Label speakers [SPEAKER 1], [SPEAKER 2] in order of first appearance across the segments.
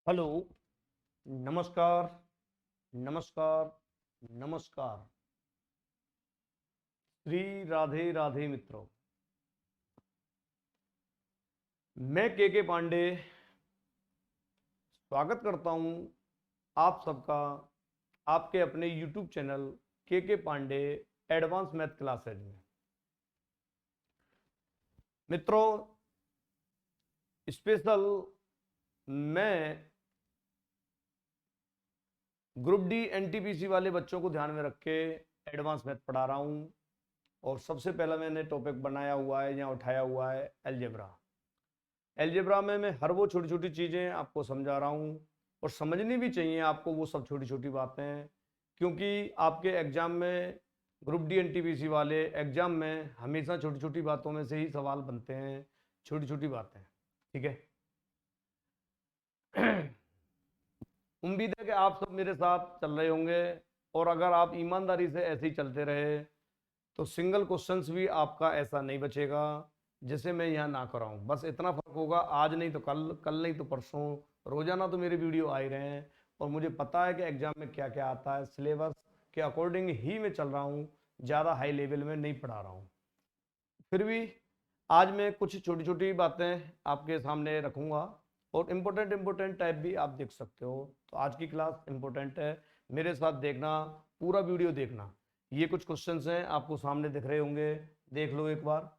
[SPEAKER 1] Hello. नमस्कार। नमस्कार। नमस्कार। श्री राधे राधे मित्रों। मैं के पांडे स्वागत करता हूं आप सबका आपके अपने YouTube चैनल के पांडे एडवांस मैथ क्लासेज में। मित्रों, स्पेशल मैं ग्रुप डी एनटीपीसी वाले बच्चों को ध्यान में रख के एडवांस मैथ पढ़ा रहा हूं। और सबसे पहला मैंने टॉपिक बनाया हुआ है या उठाया हुआ है अलजेब्रा। अलजेब्रा में मैं हर वो छोटी छोटी चीज़ें आपको समझा रहा हूँ और समझनी भी चाहिए आपको वो सब छोटी छोटी बातें, क्योंकि आपके एग्जाम में ग्रुप डी एनटीपीसी वाले एग्जाम में हमेशा छोटी छोटी बातों में से ही सवाल बनते हैं। छोटी छोटी बातें, ठीक है। उम्मीद है कि आप सब मेरे साथ चल रहे होंगे और अगर आप ईमानदारी से ऐसे ही चलते रहे तो सिंगल क्वेश्चंस भी आपका ऐसा नहीं बचेगा जिसे मैं यहाँ ना कराऊं। बस इतना फर्क होगा, आज नहीं तो कल, कल नहीं तो परसों, रोजाना तो मेरे वीडियो आ ही रहे हैं और मुझे पता है कि एग्जाम में क्या क्या आता है। सिलेबस के अकॉर्डिंग ही मैं चल रहा हूँ, ज़्यादा हाई लेवल में नहीं पढ़ा रहा हूँ। फिर भी आज मैं कुछ छोटी छोटी बातें आपके सामने रखूंगा और इम्पोर्टेंट इम्पोर्टेंट टाइप भी आप देख सकते हो। तो आज की क्लास इम्पोर्टेंट है, मेरे साथ देखना, पूरा वीडियो देखना। ये कुछ क्वेश्चंस हैं आपको सामने दिख रहे होंगे, देख लो एक बार।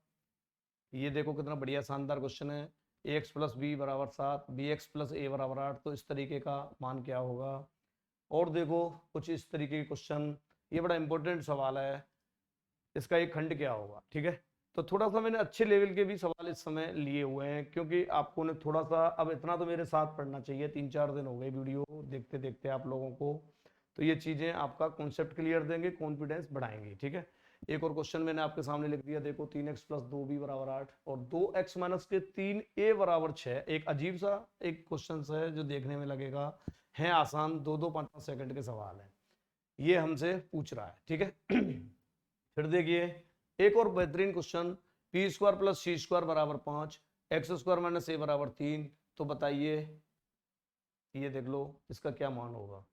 [SPEAKER 1] ये देखो कितना बढ़िया शानदार क्वेश्चन है। ए एक्स प्लस बी बराबर 7, बी एक्स प्लस ए बराबर 8, तो इस तरीके का मान क्या होगा। और देखो कुछ इस तरीके के क्वेश्चन, ये बड़ा इंपॉर्टेंट सवाल है, इसका एक खंड क्या होगा, ठीक है। तो थोड़ा सा मैंने अच्छे लेवल के भी सवाल इस समय लिए हुए हैं, क्योंकि आपको ने थोड़ा सा अब इतना तो मेरे साथ पढ़ना चाहिए। 3-4 दिन हो गए वीडियो देखते देखते आप लोगों को, तो ये चीज़ें आपका कॉन्सेप्ट क्लियर देंगे, कॉन्फिडेंस बढ़ाएंगे, ठीक है। एक और क्वेश्चन मैंने आपके सामने लिख दिया, देखो 3x प्लस 2b बराबर 8 और 2x माइनस के 3a बराबर 6। एक अजीब सा एक क्वेश्चन है जो देखने में लगेगा है आसान, 2-2 5-5 सेकंड के सवाल है, ये हमसे पूछ रहा है, ठीक है। फिर देखिए एक और बेहतरीन क्वेश्चन, पी स्क्वायर प्लस सी स्क्वायर बराबर 5, एक्स स्क्वायर माइनस ए बराबर 3, तो बताइए, ये देख लो इसका क्या मान होगा।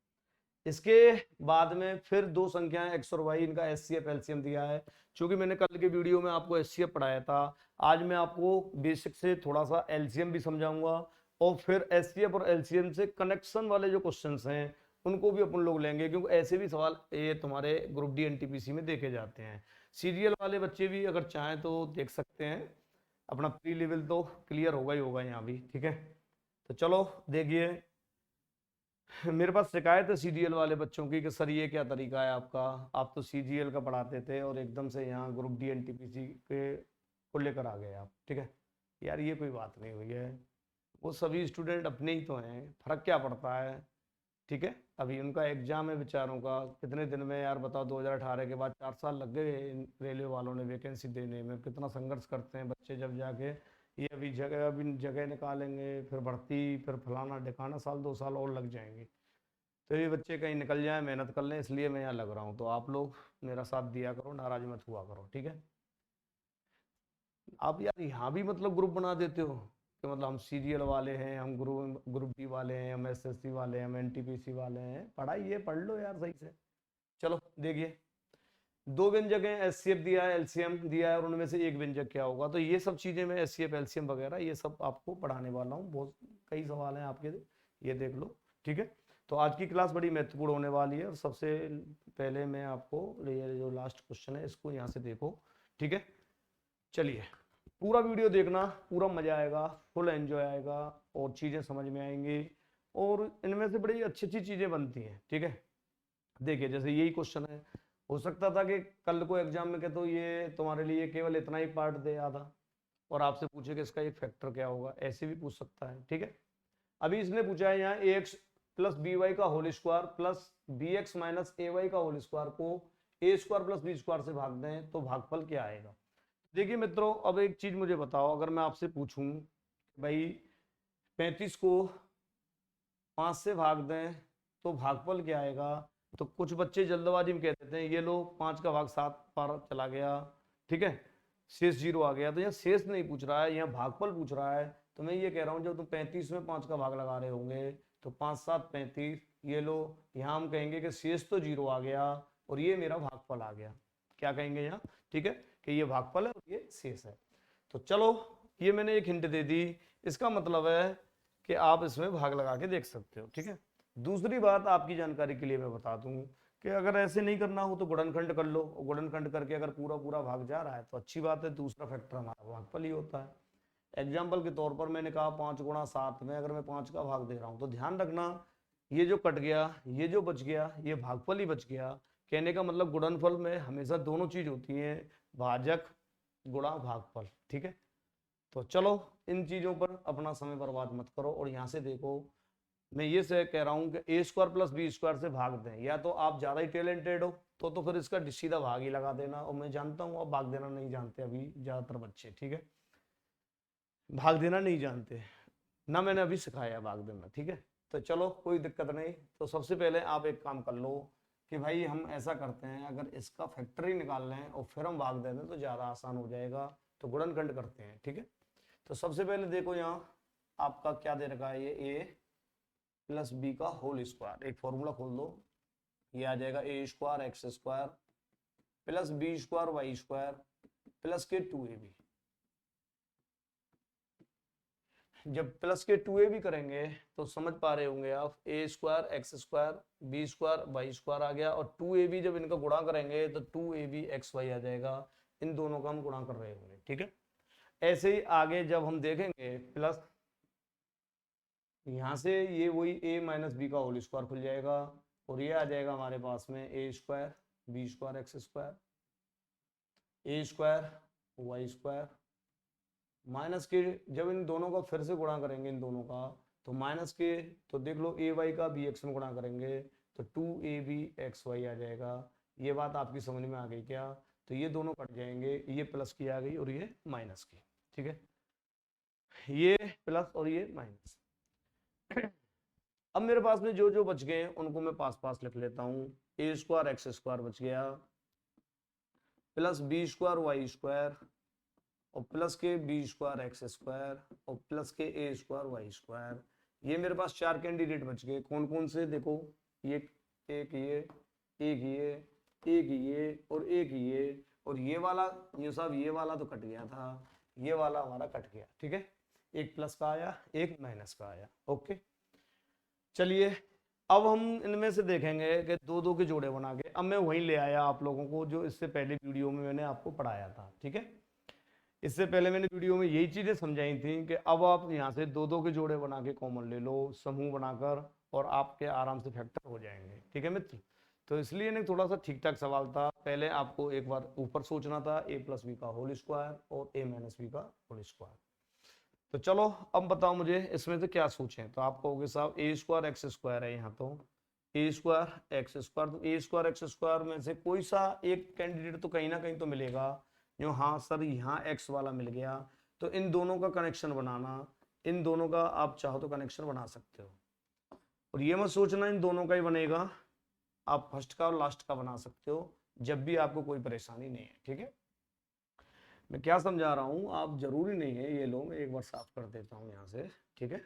[SPEAKER 1] इसके बाद में फिर दो संख्याएं एक्स और वाई, इनका एचसीएफ एलसीएम दिया है। चूंकि मैंने कल के वीडियो में आपको एचसीएफ पढ़ाया था, आज मैं आपको बेसिक से थोड़ा सा एलसीएम भी समझाऊंगा और फिर एचसीएफ और एलसीएम से कनेक्शन वाले जो क्वेश्चंस हैं उनको भी अपन लोग लेंगे, क्योंकि ऐसे भी सवाल ये तुम्हारे ग्रुप डी एनटीपीसी में देखे जाते हैं। सीरियल वाले बच्चे भी अगर चाहें तो देख सकते हैं, अपना प्री लेवल तो क्लियर होगा ही होगा यहाँ भी, ठीक है। तो चलो देखिए, मेरे पास शिकायत है सीजीएल वाले बच्चों की कि सर ये क्या तरीका है आपका, आप तो सीजीएल का पढ़ाते थे और एकदम से यहाँ ग्रुप डी एनटीपीसी के को लेकर आ गए आप, ठीक है। यार ये कोई बात नहीं हुई है, वो सभी स्टूडेंट अपने ही तो हैं, फर्क क्या पड़ता है, ठीक है। अभी उनका एग्जाम है बेचारों का, कितने दिन में यार बताओ, 2018 के बाद 4 साल लग गए रेलवे वालों ने वैकेंसी देने में, कितना संघर्ष करते हैं बच्चे, जब जाके ये अभी जगह निकालेंगे, फिर भर्ती, फिर फलाना ढिकाना, साल 2 साल और लग जाएंगे। तो ये बच्चे कहीं निकल जाए, मेहनत कर लें, इसलिए मैं यहाँ लग रहा हूँ। तो आप लोग मेरा साथ दिया करो, नाराज मत हुआ करो, ठीक है। आप यार यहाँ भी मतलब ग्रुप बना देते हो कि मतलब हम सीरियल वाले हैं, हम ग्रुप ग्रुप डी वाले हैं, हम एसएससी वाले हैं, हम एनटीपीसी वाले हैं। पढ़ाई ये पढ़ लो यार सही से। चलो देखिए, दो व्यंजक हैं, एचसीएफ दिया है, एलसीएम दिया है, और उनमें से एक व्यंजक क्या होगा। तो ये सब चीजें मैं एचसीएफ एलसीएम वगैरह ये सब आपको पढ़ाने वाला हूँ। बहुत कई सवाल हैं आपके, ये देख लो, ठीक है। तो आज की क्लास बड़ी महत्वपूर्ण होने वाली है और सबसे पहले मैं आपको ये जो लास्ट क्वेश्चन है इसको यहाँ से देखो, ठीक है। चलिए पूरा वीडियो देखना, पूरा मजा आएगा, फुल एंजॉय आएगा और चीजें समझ में आएंगी और इनमें से बड़ी अच्छी अच्छी चीजें बनती हैं, ठीक है। देखिए जैसे यही क्वेश्चन है, हो सकता था कि कल को एग्जाम में कहते ये तुम्हारे लिए केवल इतना ही पार्ट दे आधा और आपसे पूछे कि इसका एक फैक्टर क्या होगा, ऐसे भी पूछ सकता है, ठीक है। अभी इसने पूछा है यहाँ a x plus b y का whole square plus b x minus a y का होल स्क्वायर को a square plus b square से भाग दें तो भागफल क्या आएगा। देखिए मित्रों, अब एक चीज मुझे बताओ, अगर मैं आपसे पूछूं भाई 35 को 5 से भाग दें तो भागफल क्या आएगा, तो कुछ बच्चे जल्दबाजी में कह देते हैं ये लो 5 का भाग 7 पर चला गया, ठीक है, शेष 0 आ गया। तो यहाँ शेष नहीं पूछ रहा है, यहाँ भागफल पूछ रहा है तो मैं ये कह रहा हूँ जब तुम 35 में 5 का भाग लगा रहे होंगे तो 5 7 35, ये लो, यहाँ हम कहेंगे कि शेष तो 0 आ गया और ये मेरा भागफल आ गया। क्या कहेंगे यहाँ, ठीक है, कि ये भागफल है और ये शेष है। तो चलो ये मैंने एक हिंट दे दी, इसका मतलब है कि आप इसमें भाग लगा के देख सकते हो, ठीक है। दूसरी बात आपकी जानकारी के लिए मैं बता दूं कि अगर ऐसे नहीं करना हो तो गुणनखंड कर लो, गुणनखंड करके अगर पूरा पूरा भाग जा रहा है तो अच्छी बात है, दूसरा फैक्टर हमारा भागफल ही होता है। एग्जाम्पल के तौर पर मैंने कहा 5 गुणा 7 में अगर मैं 5 का भाग दे रहा हूं तो ध्यान रखना ये जो कट गया, ये जो बच गया, ये भागफल ही बच गया। कहने का मतलब गुणनफल में हमेशा दोनों चीज होती है, भाजक गुणा भागफल, ठीक है। तो चलो इन चीजों पर अपना समय बर्बाद मत करो और यहाँ से देखो, मैं ये से कह रहा हूँ कि ए स्क्वायर प्लस बी स्क्वायर से भाग दें, या तो आप ज्यादा ही टैलेंटेड हो तो फिर इसका सीधा भाग ही लगा देना, और मैं जानता हूँ आप भाग देना नहीं जानते अभी ज्यादातर बच्चे, ठीक है, भाग देना नहीं जानते ना, मैंने अभी सिखाया भाग देना, ठीक है। तो चलो कोई दिक्कत नहीं। तो सबसे पहले आप एक काम कर लो कि भाई हम ऐसा करते हैं, अगर इसका फैक्टर ही निकाल लें और फिर हम भाग दे दें तो ज्यादा आसान हो जाएगा, तो गुणनखंड करते हैं, ठीक है। तो सबसे पहले देखो यहाँ आपका क्या दे रखा है, ये ए प्लस बी का होल स्क्वायर, एक फॉर्मूला खोल दो, ये आ जाएगा a square x square plus b square y square plus के 2ab। जब प्लस के 2ab करेंगे तो समझ पा रहे होंगे आप, a square x square b square y square आ गया, और 2ab जब इनका गुणा करेंगे तो 2ab एक्स वाई आ जाएगा, इन दोनों का हम गुणा कर रहे होंगे, ठीक है। ऐसे ही आगे जब हम देखेंगे प्लस यहाँ से ये वही ए माइनस बी का होल स्क्वायर खुल जाएगा, और ये आ जाएगा हमारे पास में a square b square x square a square y square minus के, जब इन दोनों का फिर से गुणा करेंगे इन दोनों का तो माइनस के, तो देख लो ए वाई का बी एक्स में गुणा करेंगे तो 2ab एक्स वाई आ जाएगा। ये बात आपकी समझ में आ गई क्या? तो ये दोनों कट जाएंगे, ये प्लस की आ गई और ये माइनस की, ठीक है, ये प्लस और ये माइनस। अब मेरे पास में जो जो बच गए उनको मैं पास पास लिख लेता हूँ, ए स्क्वायर एक्स स्क्वायर बच गया plus b square y square और प्लस के बी स्क्वायर एक्स स्क्वायर और प्लस के ए स्क्वायर वाई स्क्वायर। ये मेरे पास 4 कैंडिडेट बच गए, कौन कौन से देखो, ये एक ये एक ये एक ये और एक ये, और ये वाला ये सब ये वाला तो कट गया था, ये वाला हमारा कट गया, ठीक है, एक प्लस का आया एक माइनस का आया। ओके चलिए अब हम इनमें से देखेंगे कि दो दो के जोड़े बना के, अब मैं वहीं ले आया आप लोगों को जो इससे पहले वीडियो में मैंने आपको पढ़ाया था, ठीक है। इससे पहले मैंने वीडियो में यही चीजें समझाई थी कि अब आप यहाँ से दो दो के जोड़े बना के कॉमन ले लो समूह बनाकर, और आपके आराम से फैक्टर हो जाएंगे, ठीक है मित्र। तो इसलिए ना थोड़ा सा ठीक ठाक सवाल था, पहले आपको एक बार ऊपर सोचना था ए प्लस बी का होल स्क्वायर और ए माइनस बी का होल स्क्वायर। तो चलो अब बताओ मुझे इसमें से क्या सोचें, तो आप कहोगे साहब ए स्क्वायर एक्स स्क्वायर है, यहाँ तो ए स्क्वायर एक्स स्क्वायर, तो ए स्क्वायर एक्स स्क्वायर में से कोई सा एक कैंडिडेट तो कहीं ना कहीं तो मिलेगा जो, हाँ सर यहाँ एक्स वाला मिल गया, तो इन दोनों का कनेक्शन बनाना, इन दोनों का आप चाहो तो कनेक्शन बना सकते हो, और ये मत सोचना इन दोनों का ही बनेगा, आप फर्स्ट का और लास्ट का बना सकते हो जब भी आपको कोई परेशानी नहीं है, ठीक है। मैं क्या समझा रहा हूँ आप जरूरी नहीं है, ये लो मैं एक बार साफ कर देता हूँ यहाँ से, ठीक है,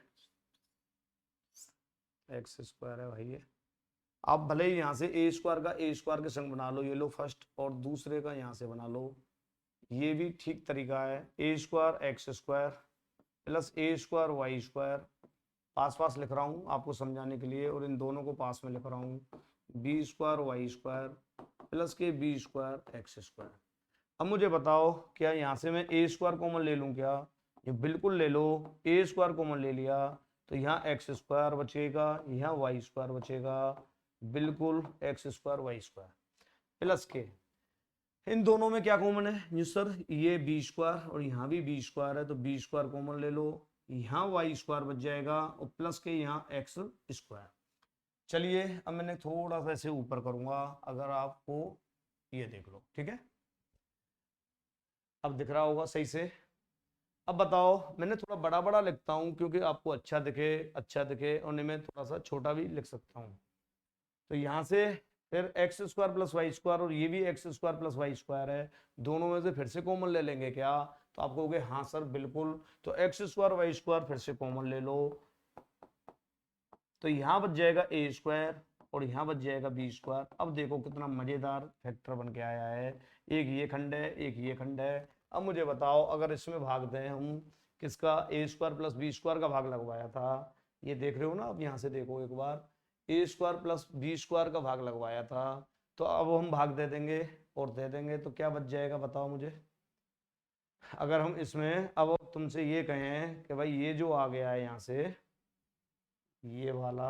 [SPEAKER 1] एक्स स्क्वायर है भाई ये, आप भले ही यहाँ से ए स्क्वायर का ए स्क्वायर के संग बना लो, ये लो फर्स्ट, और दूसरे का यहाँ से बना लो, ये भी ठीक तरीका है, ए square x square plus a square y square, पास पास लिख रहा हूँ आपको समझाने के लिए, और इन दोनों को पास में लिख रहा हूँ, b square y square plus के बी स्क्वायर एक्स स्क्वायर। अब मुझे बताओ क्या यहाँ से मैं ए स्क्वायर कॉमन ले लूँ क्या? ये बिल्कुल ले लो, ए स्क्वायर कॉमन ले लिया तो यहाँ एक्स स्क्वायर बचेगा, यहाँ वाई स्क्वायर बचेगा, बिल्कुल x square y square plus के, इन दोनों में क्या कॉमन है जी सर, ये बी स्क्वायर और यहाँ भी बी स्क्वायर है, तो बी स्क्वायर कॉमन ले लो, यहाँ वाई स्क्वायर बच जाएगा और प्लस के यहाँ एक्स स्क्वायर। चलिए अब मैंने थोड़ा सा ऐसे ऊपर करूंगा, अगर आपको ये देख लो, ठीक है, अब दिख रहा होगा सही से। अब बताओ, मैंने थोड़ा बड़ा बड़ा लिखता हूँ क्योंकि आपको अच्छा दिखे, और मैं थोड़ा सा छोटा भी लिख सकता हूँ। तो यहाँ से फिर x square plus y square, और ये भी x square plus y square है, दोनों में से फिर से कॉमन ले लेंगे क्या? तो आप कहोगे हाँ सर बिल्कुल। तो एक्स स्क्वायर वाई स्क्वायर फिर से कॉमन ले लो, तो यहाँ बच जाएगा ए स्क्वायर और यहाँ बच जाएगा बी स्क्वायर। अब देखो कितना मजेदार फैक्टर बन के आया है, एक ये खंड है एक ये खंड है। अब मुझे बताओ अगर इसमें भाग दें हम, किसका, ए स्क्वायर प्लस बी स्क्वायर का भाग लगवाया था, ये देख रहे हो ना, अब यहाँ से देखो एक बार, ए स्क्वायर प्लस बी स्क्वायर का भाग लगवाया था, तो अब हम भाग दे देंगे और दे देंगे, तो क्या बच जाएगा बताओ मुझे। अगर हम इसमें अब तुमसे ये कहें कि भाई ये जो आ गया है यहाँ से, ये वाला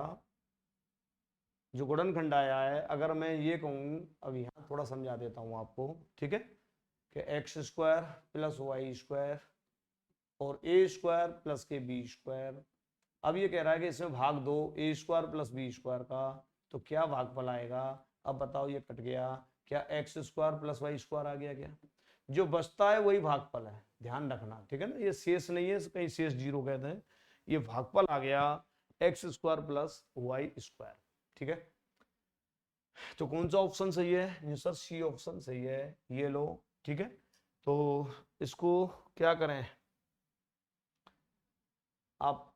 [SPEAKER 1] जो गुणनखंड आया है, अगर मैं ये कहूँ, अब यहाँ थोड़ा समझा देता हूँ आपको, ठीक है, कि x square plus y square और ए स्क्वायर प्लस के बी स्क्वायर। अब ये कह रहा है कि इसमें भाग दो a square plus b square का, तो क्या भागफल आएगा। अब बताओ, ये कट गया, क्या x square plus y square आ गया क्या, जो बचता है वही भागफल है, ध्यान रखना, ठीक है ना, ये शेष नहीं है, कहीं शेष जीरो कहते हैं, ये भागफल आ गया x square plus y square, ठीक है। तो कौन सा ऑप्शन सही है सर, सी ऑप्शन सही है, ये लो, ठीक है। तो इसको क्या करें आप,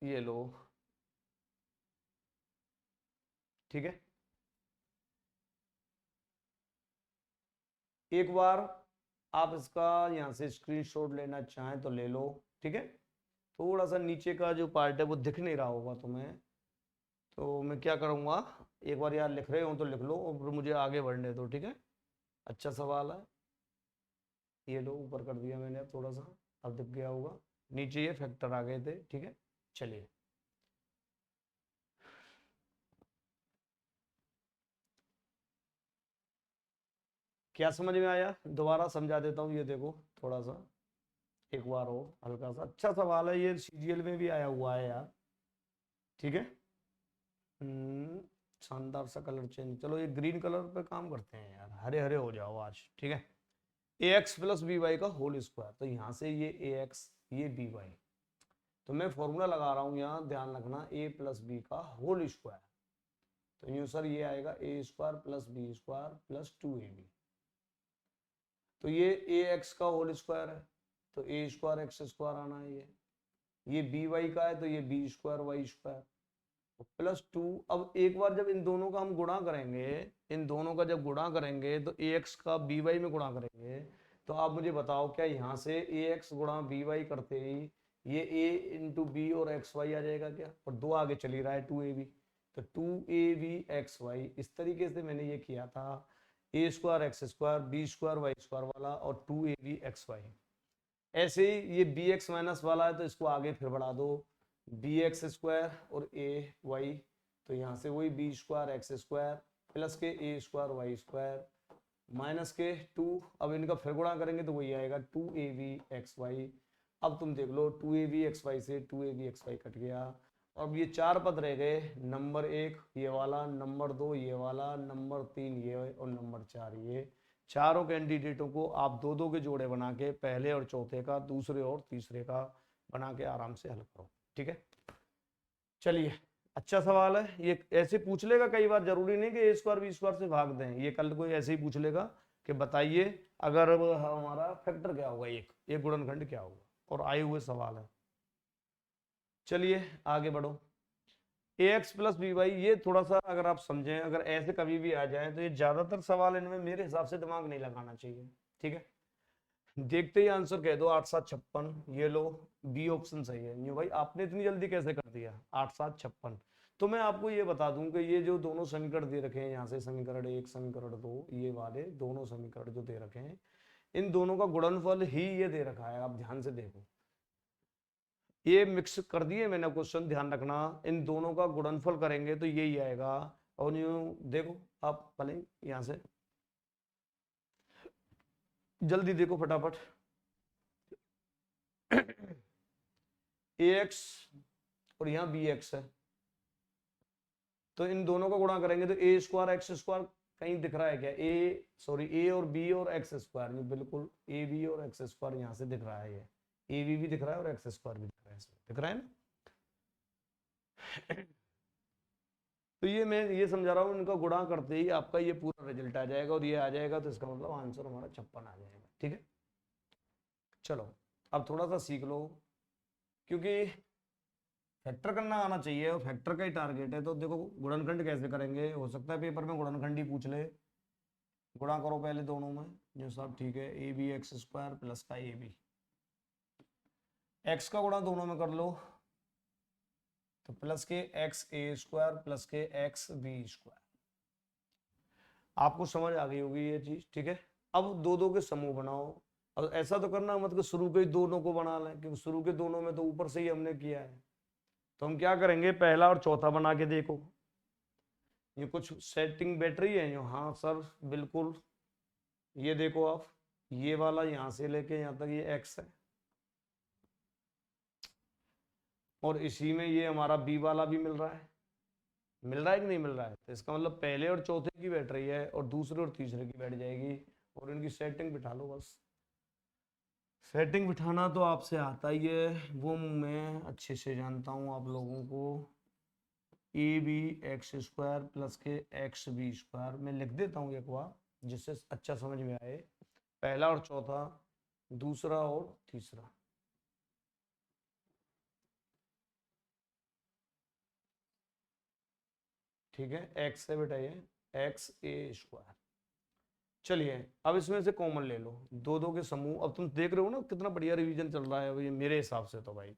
[SPEAKER 1] ये लो, ठीक है, एक बार आप इसका यहाँ से स्क्रीनशॉट लेना चाहें तो ले लो, ठीक है। थोड़ा सा नीचे का जो पार्ट है वो दिख नहीं रहा होगा तुम्हें, तो मैं क्या करूँगा, एक बार यार लिख रहे हो तो लिख लो और मुझे आगे बढ़ने दो, ठीक है। अच्छा सवाल है, ये लो ऊपर कर दिया मैंने, अब थोड़ा सा अब दिख गया होगा, नीचे ये फैक्टर आ गए थे, ठीक है। चलिए, क्या समझ में आया, दोबारा समझा देता हूँ, ये देखो थोड़ा सा एक बार हो, हल्का सा, अच्छा सवाल है ये, सीजीएल में भी आया हुआ है यार, ठीक है। हम्म, शानदार सा कलर चेंज, चलो ये ग्रीन कलर पे काम करते हैं यार, हरे हरे हो जाओ आज, ठीक है। A x plus b y का होल स्क्वायर, तो यहाँ से ये ए एक्स ये बी वाई, तो मैं फॉर्मूला लगा रहा हूँ यहाँ, ध्यान रखना, ए प्लस बी का होल स्क्वायर, तो यूँ सर ये आएगा a square plus b square plus 2ab, तो ये एक्स का होल स्क्वायर है, तो ए स्क्वायर एक्स स्क्वायर आना है, ये बी वाई का है तो ये b square y square plus 2। अब एक बार जब इन दोनों का हम गुणा करेंगे, इन दोनों का जब गुणा करेंगे तो ए एक्स का बी वाई में गुणा करेंगे, तो आप मुझे बताओ क्या यहाँ से ए एक्स गुणा बी वाई करते ही ये ए इंटू बी और एक्स वाई आ जाएगा क्या, और दो आगे चली रहा है 2ab, तो 2ab एक्स वाई, इस तरीके से मैंने ये किया था, a square x square b square y square वाला और 2ab एक्स वाई। ऐसे ही ये बी एक्स माइनस वाला है तो इसको आगे फिर बढ़ा दो, बी एक्स स्क्वायर और ए वाई, तो यहाँ से वही b square x square plus के a square y square minus के 2, अब इनका फिर गुणा करेंगे तो वही आएगा 2ab एक्स वाई। अब तुम देख लो 2ab एक्स वाई से 2ab एक्स वाई कट गया, अब ये चार पद रह गए, नंबर 1 ये वाला, नंबर 2 ये वाला, नंबर 3 ये और नंबर 4 ये, चारों कैंडिडेटों को आप दो दो के जोड़े बना के पहले और चौथे का, दूसरे और तीसरे का बना के आराम से हल करो, ठीक है। चलिए, अच्छा सवाल है ये, ऐसे पूछ लेगा कई बार, जरूरी नहीं कि ए स्क्वायर बी स्क्वायर से भाग दें, ये कल कोई ऐसे ही पूछ लेगा कि बताइए अगर हमारा फैक्टर क्या होगा, एक गुणनखंड क्या होगा, और आए हुए सवाल है। चलिए आगे बढ़ो, ए एक्स प्लस बी वाई, ये थोड़ा सा अगर आप समझें, अगर ऐसे कभी भी आ जाए तो ये ज्यादातर सवाल इनमें मेरे हिसाब से दिमाग नहीं लगाना चाहिए, ठीक है। देखते ही आंसर कह दो 8 7 56, ये लो, बी ऑप्शन सही है। न्यू भाई आपने इतनी जल्दी कैसे कर दिया 8 7 56, तो मैं आपको ये बता दूं कि ये जो दोनों समीकरण दे रखे हैं, यहाँ से समीकरण 1 समीकरण 2, ये वाले दोनों समीकरण जो दे रखे हैं, इन दोनों का गुणनफल ही ये दे रखा है, आप ध्यान से देखो, ये मिक्स कर दिए मैंने क्वेश्चन, ध्यान रखना, इन दोनों का गुणनफल करेंगे तो यही आएगा। और यूं देखो आप भले यहाँ से जल्दी देखो फटाफट, ए एक्स और यहाँ बी एक्स है, तो इन दोनों का गुणा करेंगे तो ए स्क्वायर एक्स स्क्वायर, कहीं दिख रहा है क्या, ए सॉरी ए और बी और एक्स स्क्वायर में, बिल्कुल ए बी और एक्स स्क्वायर यहाँ से दिख रहा है, ये ए बी भी दिख रहा है और एक्स स्क्वायर भी दिख रहा है, इसमें दिख रहा है ना। तो ये मैं ये समझा रहा हूँ, इनका गुणा करते ही आपका ये पूरा रिजल्ट आ जाएगा और ये आ जाएगा, तो इसका मतलब आंसर हमारा 56 आ जाएगा। ठीक है, चलो अब थोड़ा सा सीख लो, क्योंकि फैक्टर करना आना चाहिए और फैक्टर का ही टारगेट है। तो देखो गुणनखंड कैसे करेंगे, हो सकता है पेपर में गुणनखंड ही पूछ ले। गुणा करो पहले दोनों में, जो सब ठीक है, a b x square plus का ए बी, एक्स का गुणा दोनों में कर लो, तो प्लस के एक्स ए स्क्वायर प्लस के एक्स बी स्क्वायर। आपको समझ आ गई होगी ये चीज, ठीक है। अब दो दो के समूह बनाओ, और ऐसा तो करना मत कि शुरू के ही दोनों को बना लें, क्योंकि शुरू के दोनों में तो ऊपर से ही हमने किया है। तो हम क्या करेंगे, पहला और चौथा बना के देखो। ये कुछ सेटिंग बैटरी है जो, हाँ सर बिल्कुल, ये देखो आप, ये वाला यहां से लेके यहां तक ये एक्स है, और इसी में ये हमारा बी वाला भी मिल रहा है कि नहीं मिल रहा है। तो इसका मतलब पहले और चौथे की बैटरी है और दूसरे और तीसरे की बैठ जाएगी, और इनकी सेटिंग बिठा लो बस। सेटिंग बिठाना तो आपसे आता ही है, वो मैं अच्छे से जानता हूँ आप लोगों को। A b x square plus के एक्स बी स्क्वायर मैं लिख देता हूँ एक बार, जिससे अच्छा समझ में आए। पहला और चौथा, दूसरा और तीसरा, ठीक है, एक्स है बेटा, ये एक्स ए स्क्वायर। चलिए अब इसमें से कॉमन ले लो, दो दो के समूह। अब तुम देख रहे हो ना कितना बढ़िया रिवीजन चल रहा है अभी मेरे हिसाब से तो भाई,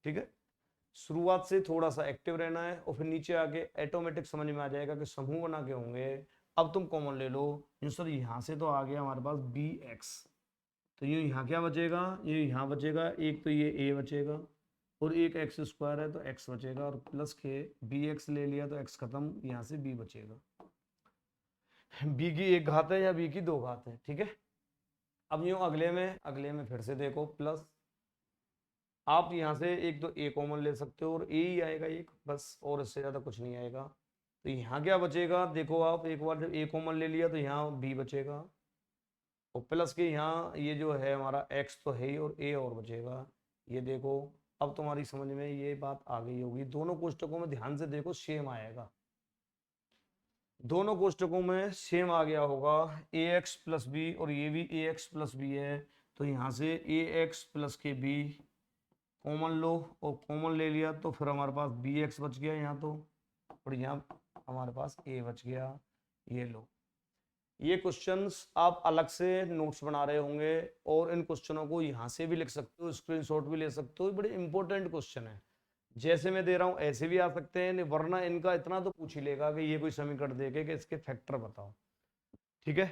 [SPEAKER 1] ठीक है। शुरुआत से थोड़ा सा एक्टिव रहना है, और फिर नीचे आके ऑटोमेटिक समझ में आ जाएगा कि समूह बना के होंगे। अब तुम कॉमन ले लो, यूं सर यहाँ से तो आ गया हमारे पास बी एक्स, तो ये यहाँ क्या बचेगा, ये यहाँ बचेगा एक, तो ये ए बचेगा, और एक एक्स स्क्वायर है तो एक्स बचेगा, और प्लस के बी एक्स ले लिया तो एक्स खत्म, यहाँ से बी बचेगा। बी की एक घात है या बी की दो घात है, ठीक है। अब यूं अगले में फिर से देखो प्लस, आप यहाँ से एक तो ए कॉमन ले सकते हो और ए ही आएगा एक बस, और इससे ज्यादा कुछ नहीं आएगा। तो यहाँ क्या बचेगा, देखो आप एक बार जब ए कॉमन ले लिया तो यहाँ बी बचेगा, और प्लस के यहाँ ये जो है हमारा एक्स तो है ही, और ए और बचेगा। ये देखो, अब तुम्हारी समझ में ये बात आ गई होगी। दोनों कोष्टकों में ध्यान से देखो सेम आएगा, दोनों कोष्टकों में सेम आ गया होगा, ए एक्स प्लस बी, और ये भी ए एक्स प्लस बी है। तो यहाँ से ए एक्स प्लस के बी कॉमन लो, और कॉमन ले लिया तो फिर हमारे पास बी एक्स बच गया यहाँ तो, और यहाँ हमारे पास ए बच गया। ये लो, ये क्वेश्चंस आप अलग से नोट्स बना रहे होंगे, और इन क्वेश्चनों को यहाँ से भी लिख सकते हो, स्क्रीनशॉट भी ले सकते हो, बड़े इंपॉर्टेंट क्वेश्चन है। जैसे मैं दे रहा हूँ ऐसे भी आ सकते हैं, वरना इनका इतना तो पूछ ही लेगा कि ये कोई समीकरण देके कि इसके फैक्टर बताओ, ठीक है।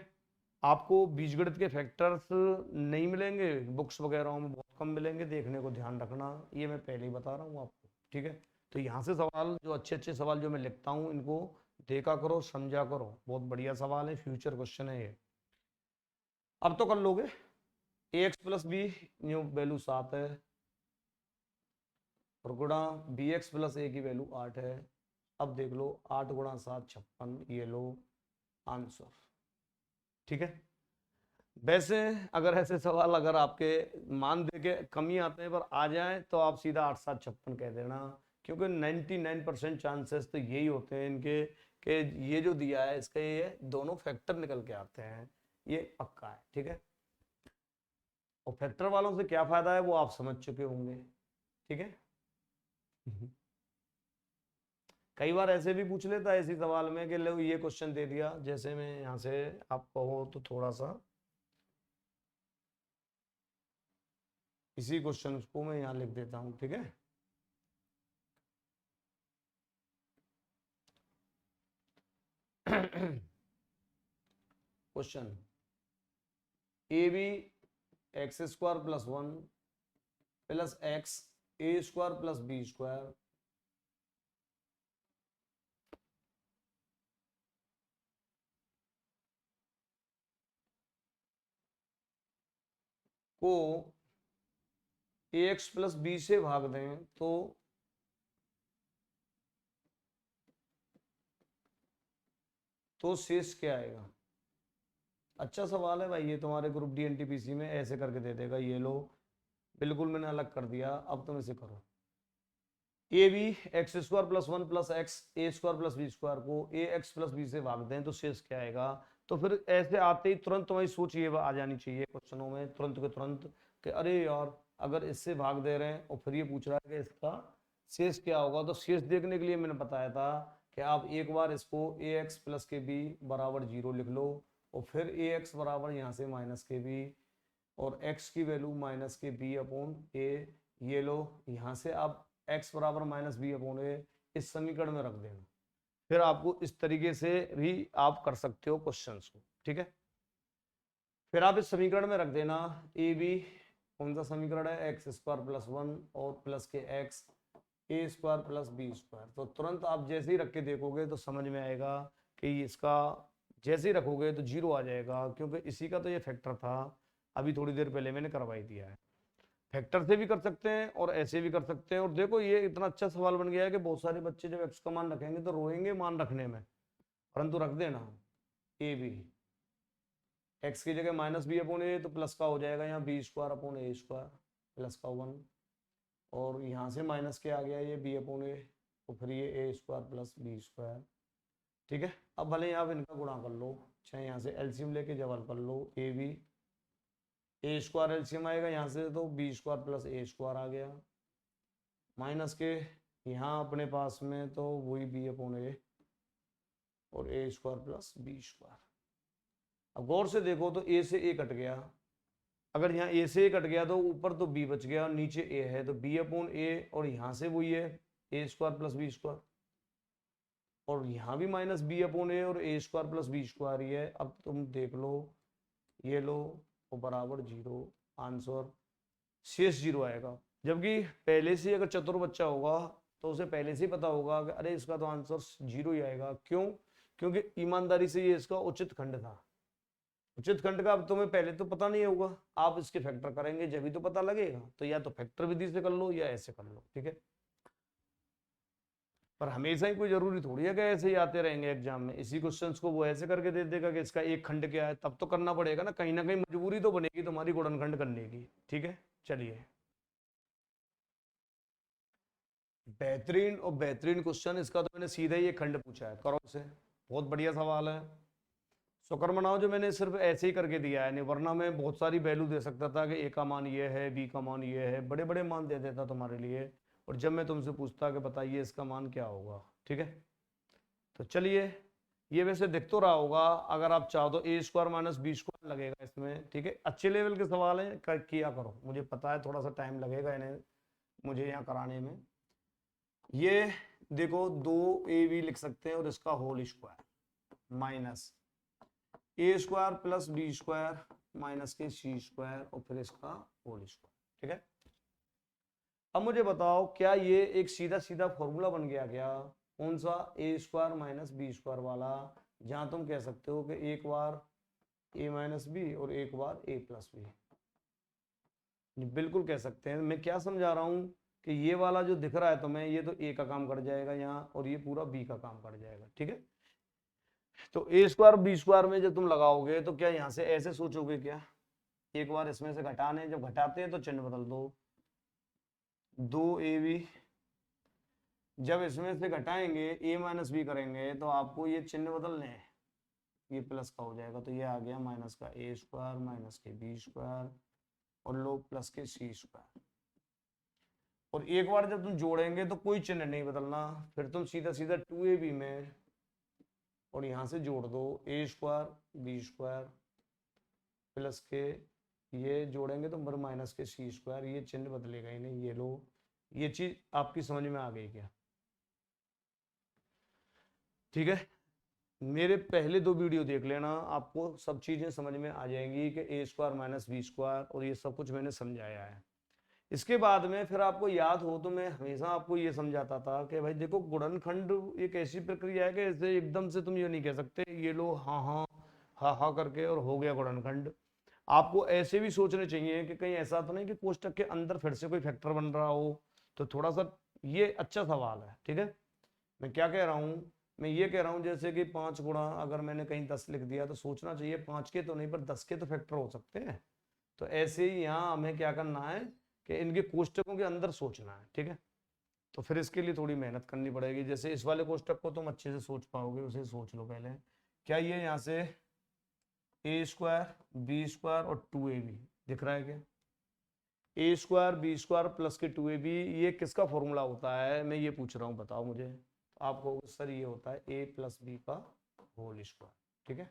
[SPEAKER 1] आपको बीजगणित के फैक्टर्स नहीं मिलेंगे बुक्स वगैरह में, बहुत कम मिलेंगे, देखने को ध्यान रखना, ये मैं पहले ही बता रहा हूँ आपको, ठीक है। तो यहाँ से सवाल जो अच्छे अच्छे सवाल जो मैं लिखता हूँ, इनको देखा करो, समझा करो, बहुत बढ़िया सवाल है, फ्यूचर क्वेश्चन है ये। अब तो कर लोगे, a x plus b new value 7 है, और गुणा बी एक्स प्लस ए की वैल्यू 8 है। अब देख लो 8 गुणा 7 56, ये लो आंसर, ठीक है। वैसे अगर ऐसे सवाल अगर आपके मान दे के कम ही आते हैं पर आ जाए, तो आप सीधा 8 7 56 कह देना, क्योंकि 99% चांसेस तो यही होते हैं इनके, कि ये जो दिया है इसका ये दोनों फैक्टर निकल के आते हैं, ये पक्का है, ठीक है। और फैक्टर वालों से क्या फायदा है वो आप समझ चुके होंगे, ठीक है। कई बार ऐसे भी पूछ लेता है इसी सवाल में कि लो ये क्वेश्चन दे दिया, जैसे मैं यहाँ से आप कहो तो थोड़ा सा इसी क्वेश्चन को मैं यहाँ लिख देता हूँ, ठीक है। Question a b x square plus 1 plus x a square plus b square को ए एक्स प्लस बी से भाग दें तो शेष क्या आएगा। अच्छा सवाल है भाई, ये तुम्हारे ग्रुप डी एनटीपीसी में ऐसे करके दे देगा, ये लो बिल्कुल मैंने अलग कर दिया, अब तुम इसे करो। A b x square plus 1 plus x a square plus b square को ए एक्स प्लस बी से भाग दें तो शेष क्या आएगा। तो फिर ऐसे आते ही तुरंत तुम्हारी सोच ये आ जानी चाहिए क्वेश्चनों में तुरंत के तुरंत कि अरे यार अगर इससे भाग दे रहे हैं और फिर ये पूछ रहा है कि इसका शेष क्या होगा। तो शेष देखने के लिए मैंने बताया था कि आप एक बार इसको ए एक्स प्लस के बी बराबर 0 लिख लो और फिर ए एक्स बराबर यहाँ से माइनस के बी और x की वैल्यू माइनस के बी अपॉन ए। ये लो यहाँ से आप x बराबर माइनस बी अपॉन ए इस समीकरण में रख देना। फिर आपको इस तरीके से भी आप कर सकते हो क्वेश्चंस को, ठीक है। फिर आप इस समीकरण में रख देना ए बी कौन सा समीकरण है एक्स स्क्वायर प्लस 1 और प्लस के x a square plus b square. तो तुरंत आप जैसे ही रख के देखोगे तो समझ में आएगा कि इसका जैसे ही रखोगे तो 0 आ जाएगा क्योंकि इसी का तो ये फैक्टर था। अभी थोड़ी देर पहले मैंने करवाई दिया है। फैक्टर से भी कर सकते हैं और ऐसे भी कर सकते हैं। और देखो ये इतना अच्छा सवाल बन गया है कि बहुत सारे बच्चे जब एक्स का मान रखेंगे तो रोएंगे मान रखने में, परंतु रख देना ए बी एक्स की जगह माइनस बी अपॉन ए तो प्लस का हो जाएगा यहाँ बी स्क्वायर अपॉन ए स्क्वायर प्लस का 1 और यहाँ से माइनस के आ गया ये बी अपॉन ए तो फिर ये a square plus b square, ठीक है। अब भले आप इनका गुणा कर लो चाहे यहाँ से एलसीएम लेके जवाब कर लो a b a square LCM आएगा यहाँ से तो b square plus a square आ गया माइनस के यहाँ अपने पास में तो वही बी अपॉन ए और a square plus b square. अब गौर से देखो तो ए से ए कट गया, अगर यहाँ ए से ए कट गया तो ऊपर तो बी बच गया और नीचे ए है तो बी अपॉन ए और यहाँ से वही है ए स्क्वायर प्लस बी स्क्वायर और यहाँ भी माइनस बी अपॉन ए और a square plus b square ही है। अब तुम देख लो ये लो और बराबर 0 आंसर शेष 0 आएगा। जबकि पहले से अगर चतुर बच्चा होगा तो उसे पहले से ही पता होगा कि अरे इसका तो आंसर 0 ही आएगा। क्यों? क्योंकि ईमानदारी से ये इसका उचित खंड था। उचित खंड का अब तुम्हें पहले तो पता नहीं होगा, आप इसके फैक्टर करेंगे जब भी तो पता लगेगा। तो या तो फैक्टर विधि से कर लो या ऐसे कर लो, ठीक है। पर हमेशा ही कोई जरूरी थोड़ी है कि ऐसे ही आते रहेंगे एग्जाम में। इसी क्वेश्चंस को वो ऐसे करके दे देगा कि इसका एक खंड क्या है, तब तो करना पड़ेगा ना कहीं मजबूरी तो बनेगी तुम्हारी गुणनखंड करने की, ठीक है। चलिए बेहतरीन और बेहतरीन क्वेश्चन इसका तो मैंने सीधा ही एक खंड पूछा है, करो से। बहुत बढ़िया सवाल है। शुक्र मनाओ जो मैंने सिर्फ ऐसे ही करके दिया है, नहीं वरना मैं बहुत सारी वैल्यू दे सकता था कि ए का मान ये है बी का मान ये है, बड़े बड़े मान दे देता तुम्हारे लिए और जब मैं तुमसे पूछता कि बताइए इसका मान क्या होगा, ठीक है। तो चलिए ये वैसे दिख तो रहा होगा, अगर आप चाहो तो a square minus b square लगेगा इसमें, ठीक है। अच्छे लेवल के सवाल हैं, किया करो। मुझे पता है थोड़ा सा टाइम लगेगा इन्हें मुझे यहाँ कराने में। ये देखो 2ab लिख सकते हैं और इसका whole square minus a square plus b square minus के सी स्क्वायर और फिर इसका होल स्क्वायर, ठीक है। अब मुझे बताओ क्या ये एक सीधा सीधा फॉर्मूला बन गया क्या? कौन सा? ए स्क्वायर माइनस बी स्क्वायर वाला, जहां तुम कह सकते हो कि एक बार ए माइनस बी और एक बार ए प्लस बी। बिल्कुल कह सकते हैं। मैं क्या समझा रहा हूं कि ये वाला जो दिख रहा है तुम्हें ये तो ए का काम कर जाएगा यहाँ और ये पूरा बी का काम कर जाएगा, ठीक है। तो ए स्क्वायर बी स्क्वायर में जब तुम लगाओगे तो क्या यहाँ से ऐसे सोचोगे क्या? एक बार इसमें से घटाने, जब घटाते हैं तो चिन्ह बदल दो 2ab। जब इसमें से घटाएंगे ए माइनस बी करेंगे तो आपको ये चिन्ह बदलने हैं, ये प्लस का हो जाएगा तो ये आ गया माइनस का ए स्क्वायर माइनस के बी स्क्वायर और लो प्लस के सी स्क्वायर। और एक बार जब तुम जोड़ेंगे तो कोई चिन्ह नहीं बदलना, फिर तुम सीधा सीधा 2ab में और यहां से जोड़ दो a square b square plus के, ये जोड़ेंगे तो फिर माइनस के सी स्क्वायर, ये चिन्ह बदलेगा ही नहीं। ये लो, ये चीज आपकी समझ में आ गई क्या? ठीक है। मेरे पहले 2 वीडियो देख लेना, आपको सब चीजें समझ में आ जाएंगी कि ए स्क्वायर माइनस बी स्क्वायर और ये सब कुछ मैंने समझाया है। इसके बाद में फिर आपको याद हो तो मैं हमेशा आपको ये समझाता था कि भाई देखो गुणनखंड एक ऐसी प्रक्रिया है कि ऐसे एकदम से तुम ये नहीं कह सकते ये लो हाँ हाँ हाँ हाँ करके और हो गया गुणनखंड। आपको ऐसे भी सोचने चाहिए कि कहीं ऐसा तो नहीं कि कोष्टक के अंदर फिर से कोई फैक्टर बन रहा हो। तो थोड़ा सा ये अच्छा सवाल है, ठीक है। मैं क्या कह रहा हूँ, मैं ये कह रहा हूँ जैसे कि 5 गुणा अगर मैंने कहीं 10 लिख दिया तो सोचना चाहिए 5 के तो नहीं पर 10 के तो फैक्टर हो सकते हैं। तो ऐसे ही यहाँ हमें क्या करना है कि इनके कोष्टकों के अंदर सोचना है, ठीक है। तो फिर इसके लिए थोड़ी मेहनत करनी पड़ेगी। जैसे इस वाले कोष्टक को तुम अच्छे से सोच पाओगे, उसे सोच लो पहले। क्या ये यहाँ से ए स्क्वायर बी स्क्वायर और 2ab दिख रहा है क्या? ए स्क्वायर बी स्क्वायर प्लस के 2ab, ये किसका फॉर्मूला होता है मैं ये पूछ रहा हूँ, बताओ मुझे। तो आपको सर ये होता है a प्लस बी का होल स्क्वायर, ठीक है।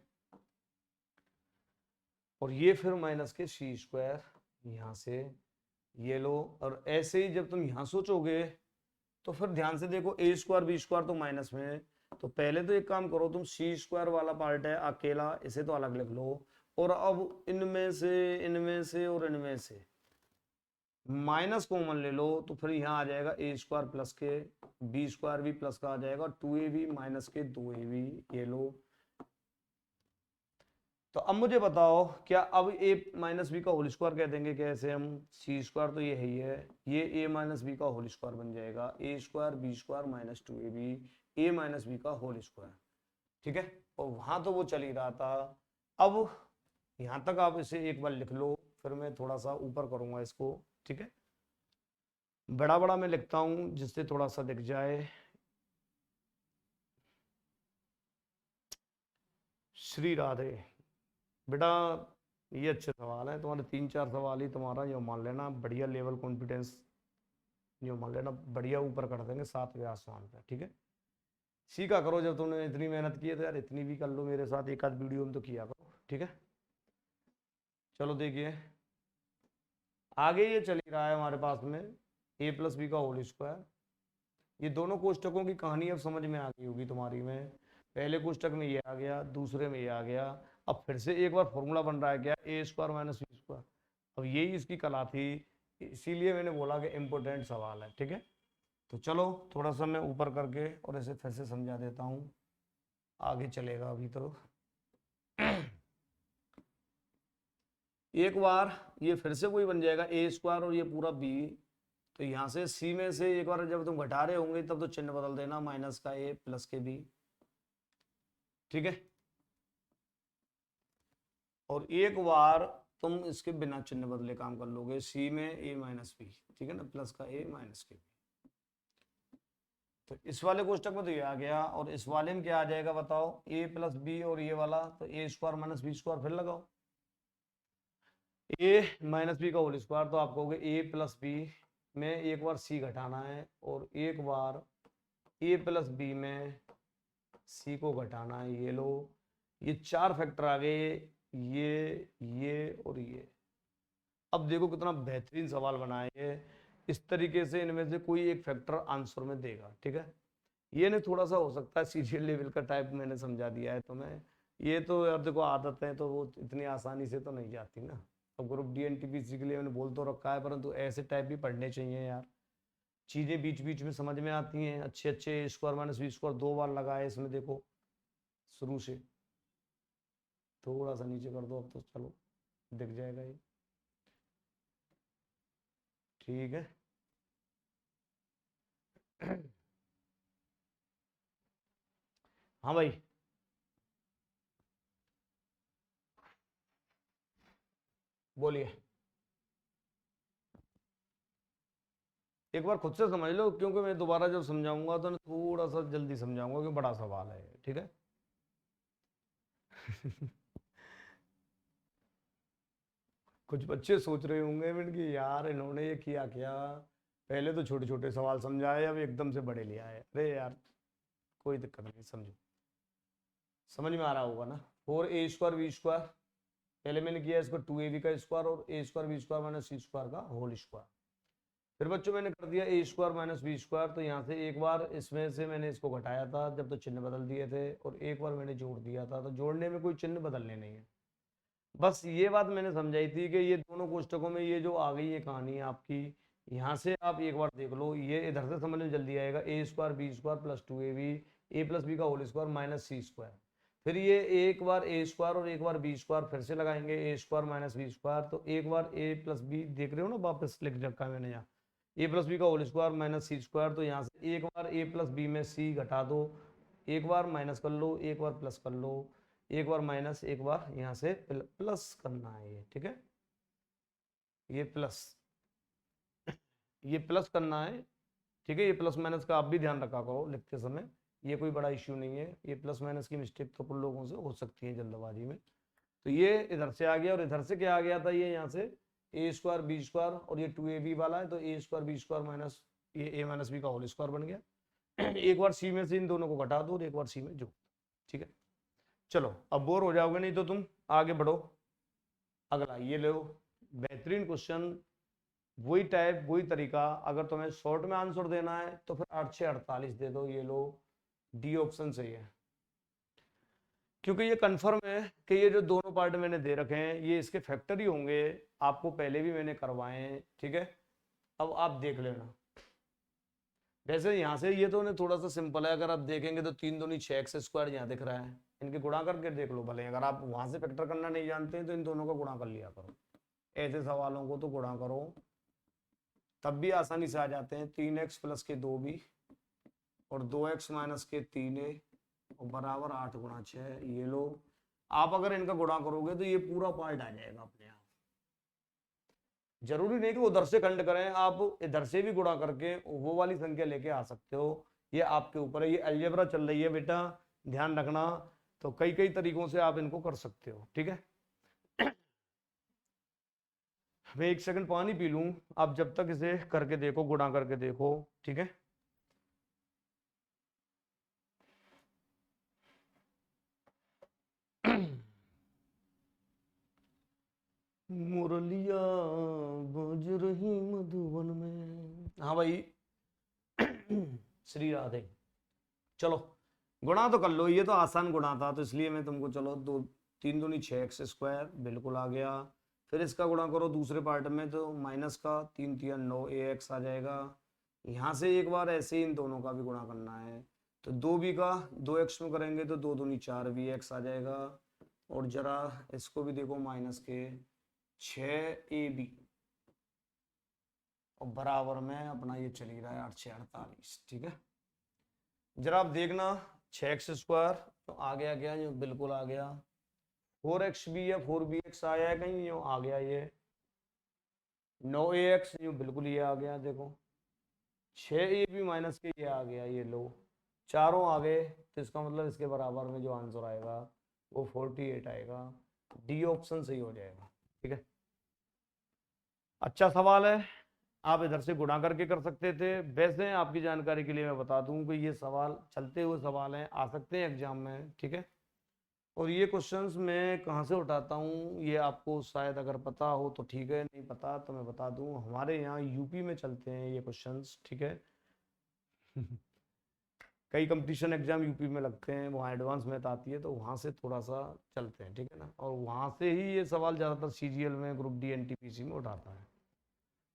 [SPEAKER 1] और ये फिर माइनस के सी स्क्वायर यहाँ से ये लो। और ऐसे ही जब तुम यहाँ सोचोगे तो फिर ध्यान से देखो, ए स्क्वायर बी स्क्वायर तो माइनस में है, तो पहले तो एक काम करो, तुम सी स्क्वायर वाला पार्ट है अकेला, इसे तो अलग लिख लो। और अब इनमें से और इनमें से माइनस कॉमन ले लो, तो फिर यहाँ आ जाएगा ए स्क्वायर प्लस के बी स्क्वायर भी प्लस का आ जाएगा, 2ab माइनस के 2ab, ये लो। तो अब मुझे बताओ, क्या अब a माइनस बी का होल स्क्वायर कह देंगे कैसे हम? सी स्क्वायर तो ये है ही है, ये a माइनस बी का होल स्क्वायर बन जाएगा, a square b square minus 2ab a minus b का होल स्क्वायर, ठीक है। और वहां तो वो चल ही रहा था। अब यहां तक आप इसे एक बार लिख लो, फिर मैं थोड़ा सा ऊपर करूंगा इसको, ठीक है। बड़ा बड़ा मैं लिखता हूं जिससे थोड़ा सा दिख जाए। श्री राधे। बेटा ये अच्छे सवाल है तुम्हारे, 3-4 सवाल ही तुम्हारा यो मान लेना बढ़िया लेवल कॉन्फिडेंस, यो मान लेना बढ़िया ऊपर कर देंगे 7वें आसमान पे, ठीक है। सीखा करो, जब तुमने इतनी मेहनत की है तो यार इतनी भी कर लो मेरे साथ, एक आध वीडियो में तो किया करो, ठीक है। चलो देखिए आगे, ये चल ही रहा है हमारे पास में ए प्लस बी का होल स्क्वायर। ये दोनों कोष्टकों की कहानी अब समझ में आ गई होगी तुम्हारी में। पहले कोष्टक में ये आ गया, दूसरे में ये आ गया, अब फिर से एक बार फॉर्मूला बन रहा है क्या, ए स्क्वायर माइनस बी स्क्वायर। अब यही इसकी कला थी, इसीलिए मैंने बोला कि इम्पोर्टेंट सवाल है, ठीक है। तो चलो थोड़ा सा मैं ऊपर करके और इसे फिर से समझा देता हूँ, आगे चलेगा अभी तो। एक बार ये फिर से वही बन जाएगा ए स्क्वायर और ये पूरा बी। तो यहाँ से सी में से एक बार जब तुम घटा रहे होंगे तब तो चिन्ह बदल देना, माइनस का ए प्लस के बी, ठीक है। और एक बार तुम इसके बिना चिन्ह बदले काम कर लोगे, सी में ए माइनस बी, ठीक है ना, प्लस का ए माइनस के बी। तो इस वाले कोष्टक में तो ये आ गया, और इस वाले में क्या आ जाएगा बताओ, ए प्लस बी और ये वाला तो a square minus b square, फिर लगाओ ए माइनस बी का होल स्क्वायर, तो आप कहोगे ए प्लस बी में एक बार सी घटाना है और एक बार ए प्लस बी में सी को घटाना है, ये लो। ये 4 फैक्टर आ गए, ये और ये। अब देखो कितना बेहतरीन सवाल बनाया है। इस तरीके से इनमें से कोई एक फैक्टर आंसर में देगा, ठीक है। ये नहीं थोड़ा सा हो सकता है सीरियल लेवल का टाइप मैंने समझा दिया है तुम्हें, ये तो यार देखो आदत है तो वो इतनी आसानी से तो नहीं जाती ना। अब ग्रुप डी एनटीपीसी के लिए मैंने बोल तो रखा है, परंतु ऐसे टाइप भी पढ़ने चाहिए यार, चीजें बीच बीच में समझ में आती हैं। अच्छे अच्छे स्क्वायर माइनस बी स्क्वायर 2 बार लगाए इसमें, देखो शुरू से। थोड़ा सा नीचे कर दो अब तो चलो दिख जाएगा ये, ठीक है। हाँ भाई, बोलिए। एक बार खुद से समझ लो, क्योंकि मैं दोबारा जब समझाऊंगा तो थोड़ा सा जल्दी समझाऊंगा क्योंकि बड़ा सवाल है, ठीक है। कुछ बच्चे सोच रहे होंगे मैंने कि यार इन्होंने ये किया क्या, पहले तो छोटे छोटे सवाल समझाए अब एकदम से बड़े ले आए। अरे यार कोई दिक्कत नहीं, समझो समझ में आ रहा होगा ना। 4a² b², पहले मैंने किया इसको 2ab का स्क्वायर और a² b² माइनस c² का होल स्क्वायर। फिर बच्चों मैंने कर दिया a² माइनस b², तो यहाँ से एक बार इसमें से मैंने इसको घटाया था जब तो चिन्ह बदल दिए थे, और एक बार मैंने जोड़ दिया था, तो जोड़ने में कोई चिन्ह बदलने नहीं है। बस ये बात मैंने समझाई थी कि ये दोनों कोष्टकों में ये जो आ गई है कहानी आपकी, यहाँ से आप एक बार देख लो, ये इधर से समझ में जल्दी आएगा, a² b² प्लस 2ab ए प्लस बी का होल स्क्वायर माइनस c²। फिर ये एक बार a² और एक बार b² फिर से लगाएंगे, a² माइनस b², तो एक बार a प्लस बी देख रहे हो ना, वापस लिख रखा है मैंने यहाँ ए प्लस बी का होल स्क्वायर माइनस c², तो यहाँ से एक बार a प्लस बी में c घटा दो, एक बार माइनस कर लो, एक बार प्लस कर लो, एक बार माइनस, एक बार यहाँ से प्लस करना है ये, ठीक है। ये प्लस, ये प्लस करना है, ठीक है, ये प्लस माइनस का आप भी ध्यान रखा करो लिखते समय, ये कोई बड़ा इश्यू नहीं है, ये प्लस माइनस की मिस्टेक तो कुछ लोगों से हो सकती है जल्दबाजी में। तो ये इधर से आ गया, और इधर से क्या आ गया था, ये यहाँ से ए स्क्वायर बी स्क्वायर, और ये 2ab वाला है, तो a square b square minus ये ए माइनस बी का होल स्क्वायर बन गया। एक बार सी में से इन दोनों को घटा दो और एक बार सी में जोड़। ठीक है, चलो अब बोर हो जाओगे नहीं तो तुम आगे बढ़ो। अगला ये लो, बेहतरीन क्वेश्चन, वही टाइप वही तरीका। अगर तुम्हें शॉर्ट में आंसर देना है तो फिर 8 6 48 दे दो, ये लो डी ऑप्शन सही है, क्योंकि ये कंफर्म है कि ये जो दोनों पार्ट मैंने दे रखे हैं ये इसके फैक्टर ही होंगे, आपको पहले भी मैंने करवाए हैं। ठीक है, अब आप देख लेना। वैसे यहाँ से ये तो थोड़ा सा सिंपल है, अगर आप देखेंगे तो 3 दूनी 6 एक्स स्क्वायर यहाँ दिख रहा है, इनके गुणा करके देख लो भले। अगर आप वहां से फैक्टर करना नहीं जानते हैं तो इन दोनों का गुणा कर लिया करो, ऐसे सवालों को तो गुणा करो तब भी आसानी से आ जाते हैं। 3x प्लस के 2b और 2x माइनस के 3a और बराबर 8 गुणा 6, ये लो। आप अगर इनका गुणा करोगे तो ये पूरा पार्ट आ जाएगा अपने आप। जरूरी नहीं कि उधर से खंड करें, आप इधर से भी गुणा करके वो वाली संख्या लेके आ सकते हो, ये आपके ऊपर है। ये अलजेब्रा चल रही है बेटा, ध्यान रखना। तो कई कई तरीकों से आप इनको कर सकते हो। ठीक है, मैं 1 सेकंड पानी पी लूं, आप जब तक इसे करके देखो, गुणा करके देखो। ठीक है, मुरलिया बज रही मधुबन में। हाँ भाई, श्री राधे। चलो गुणा तो कर लो, ये तो आसान गुणा था तो इसलिए मैं तुमको, चलो 3 दूनी 6 एक्स स्क्वायर बिल्कुल आ गया। फिर इसका गुणा करो दूसरे पार्ट में, तो माइनस का 3 3 9 ए एक्स आ जाएगा। यहाँ से एक बार ऐसे ही इन दोनों का भी गुणा करना है, तो 2b का 2x में करेंगे तो 2 दूनी 4 बी एक्स आ जाएगा। और जरा इसको भी देखो, माइनस के 6ab और बराबर में अपना ये चली रहा है 8 6 48। ठीक है, जरा आप देखना 6 एक्स स्क्वायर तो आ गया क्या, ये बिल्कुल आ गया। 4x भी या 4bx आया है कहीं, यूँ आ गया ये। 9ax यूँ बिल्कुल ये आ गया, देखो 6a भी माइनस के ये आ गया, ये लो चारों आ गए। तो इसका मतलब इसके बराबर में जो आंसर आएगा वो 48 आएगा, डी ऑप्शन सही हो जाएगा। ठीक है, अच्छा सवाल है, आप इधर से गुणा करके कर सकते थे। वैसे आपकी जानकारी के लिए मैं बता दूं कि ये सवाल चलते हुए सवाल हैं, आ सकते हैं एग्जाम में। ठीक है, और ये क्वेश्चंस मैं कहाँ से उठाता हूँ ये आपको शायद अगर पता हो तो ठीक है, नहीं पता तो मैं बता दूं, हमारे यहाँ यूपी में चलते हैं ये क्वेश्चंस। ठीक है, कई कंपटीशन एग्जाम यूपी में लगते हैं, वहाँ एडवांस मैथ आती है तो वहाँ से थोड़ा सा चलते हैं। ठीक है ना, और वहाँ से ही ये सवाल ज़्यादातर सीजीएल में, ग्रुप डी एनटीपीसी में उठाता है।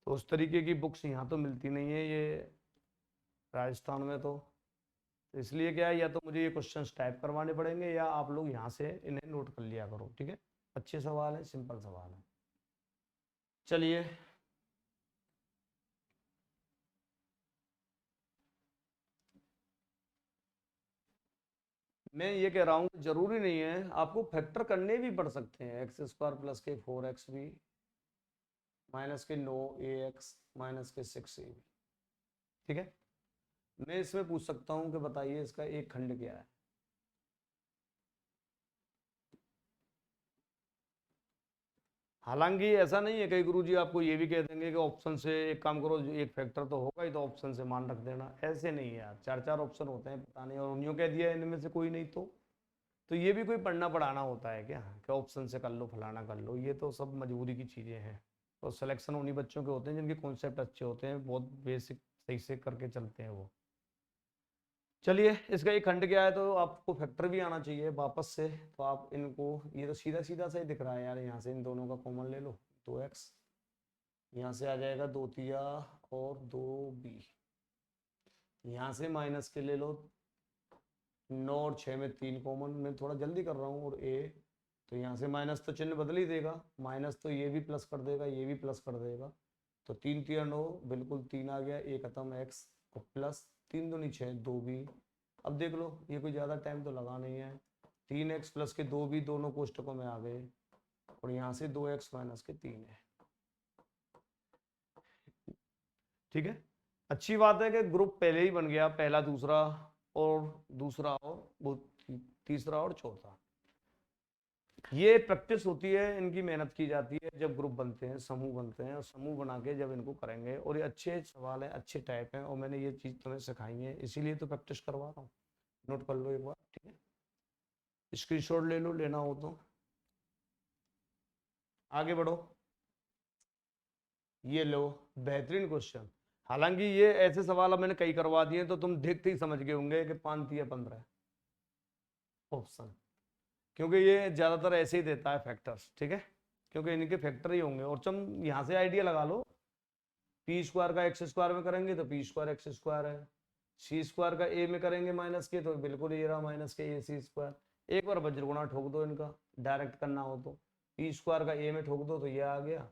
[SPEAKER 1] तो उस तरीके की बुक्स यहाँ तो मिलती नहीं है ये राजस्थान में। तो इसलिए क्या है, या तो मुझे ये क्वेश्चंस टाइप करवाने पड़ेंगे या आप लोग यहाँ से इन्हें नोट कर लिया करो। ठीक है, अच्छे सवाल है, सिंपल सवाल है। चलिए मैं ये कह रहा हूँ जरूरी नहीं है, आपको फैक्टर करने भी पड़ सकते हैं। एक्स स्क्वायर प्लस के 4x भी माइनस के 9ax माइनस के 6ab। ठीक है, मैं इसमें पूछ सकता हूँ कि बताइए इसका एक खंड क्या है। हालांकि ऐसा नहीं है, कई गुरुजी आपको ये भी कह देंगे कि ऑप्शन से एक काम करो, जो एक फैक्टर तो होगा ही तो ऑप्शन से मान रख देना। ऐसे नहीं है यार, 4 4 ऑप्शन होते हैं, पता नहीं, और उन्होंने कह दिया इनमें से कोई नहीं तो ये भी कोई पढ़ना पढ़ाना होता है क्या कि ऑप्शन से कर लो फलाना कर लो, ये तो सब मजबूरी की चीज़ें हैं। तो सिलेक्शन उन्हीं बच्चों के होते हैं जिनके कॉन्सेप्ट अच्छे होते हैं, बहुत बेसिक सही से करके चलते हैं वो। चलिए इसका एक खंड क्या है, तो आपको फैक्टर भी आना चाहिए वापस से। तो आप इनको, ये तो सीधा सीधा सा ही दिख रहा है यार, यहाँ से इन दोनों का कॉमन ले लो, 2x यहाँ से आ जाएगा 2 तिया और 2b, यहाँ से माइनस के ले लो 9 और 6 में 3 कॉमन, मैं थोड़ा जल्दी कर रहा हूँ, और a तो यहाँ से माइनस तो चिन्ह बदल ही देगा, माइनस तो ये भी प्लस कर देगा, ये भी प्लस कर देगा। तो 3 तिया 9 बिल्कुल 3 आ गया, एक खत्म x और प्लस 3 दूनी 6 2b। अब देख लो ये कोई ज़्यादा टाइम तो लगा नहीं है, 3x प्लस के 2b दोनों कोष्टकों में आ गए, और यहाँ से 2x माइनस के 3 है। ठीक है, अच्छी बात है कि ग्रुप पहले ही बन गया, पहला दूसरा और दूसरा और वो तीसरा और चौथा। ये प्रैक्टिस होती है, इनकी मेहनत की जाती है जब ग्रुप बनते हैं, समूह बनते हैं, और समूह बना के जब इनको करेंगे, और ये अच्छे सवाल हैं, अच्छे टाइप हैं, और मैंने ये चीज़ तुम्हें सिखाई है, इसीलिए तो प्रैक्टिस करवा रहा हूँ। नोट कर लो एक बार, ठीक है, स्क्रीनशॉट ले लो, लेना हो तो। आगे बढ़ो, ये लो, बेहतरीन क्वेश्चन। हालांकि ये ऐसे सवाल अब मैंने कई करवा दिए, तो तुम देखते ही समझ गए होंगे कि 5 या 15 ऑप्शन, क्योंकि ये ज्यादातर ऐसे ही देता है फैक्टर्स, ठीक है, क्योंकि इनके फैक्टर ही होंगे। और तुम यहाँ से आइडिया लगा लो, पी स्क्वायर का एक्स स्क्वायर में करेंगे तो पी स्क्वायर एक्स स्क्वायर है, सी स्क्वायर का ए में करेंगे माइनस के तो बिल्कुल ये रहा माइनस के ए सी स्क्वायर। एक बार वज्रगुणा ठोक दो इनका, डायरेक्ट करना हो तो पी स्क्वायर का ए में ठोक दो तो ये आ गया,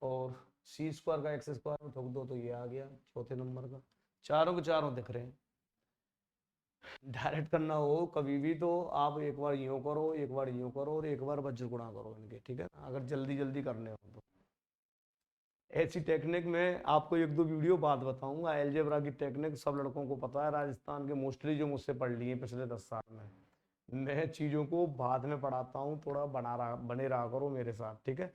[SPEAKER 1] और सी स्क्वायर का एक्स स्क्वायर में ठोक दो तो ये आ गया चौथे नंबर का। चारों के चारों दिख रहे हैं। डायरेक्ट करना हो कभी भी तो आप एक बार यूं करो, एक बार यूं करो, और एक बार वज्र गुणा करो इनके, ठीक है ना, अगर जल्दी जल्दी करने हो तो। ऐसी टेक्निक में आपको एक दो वीडियो बाद बताऊंगा, एलजेब्रा की टेक्निक सब लड़कों को पता है, राजस्थान के मोस्टली जो मुझसे पढ़ लिए पिछले 10 साल में। मैं चीज़ों को बाद में पढ़ाता हूँ, थोड़ा बने रहा करो मेरे साथ, ठीक है,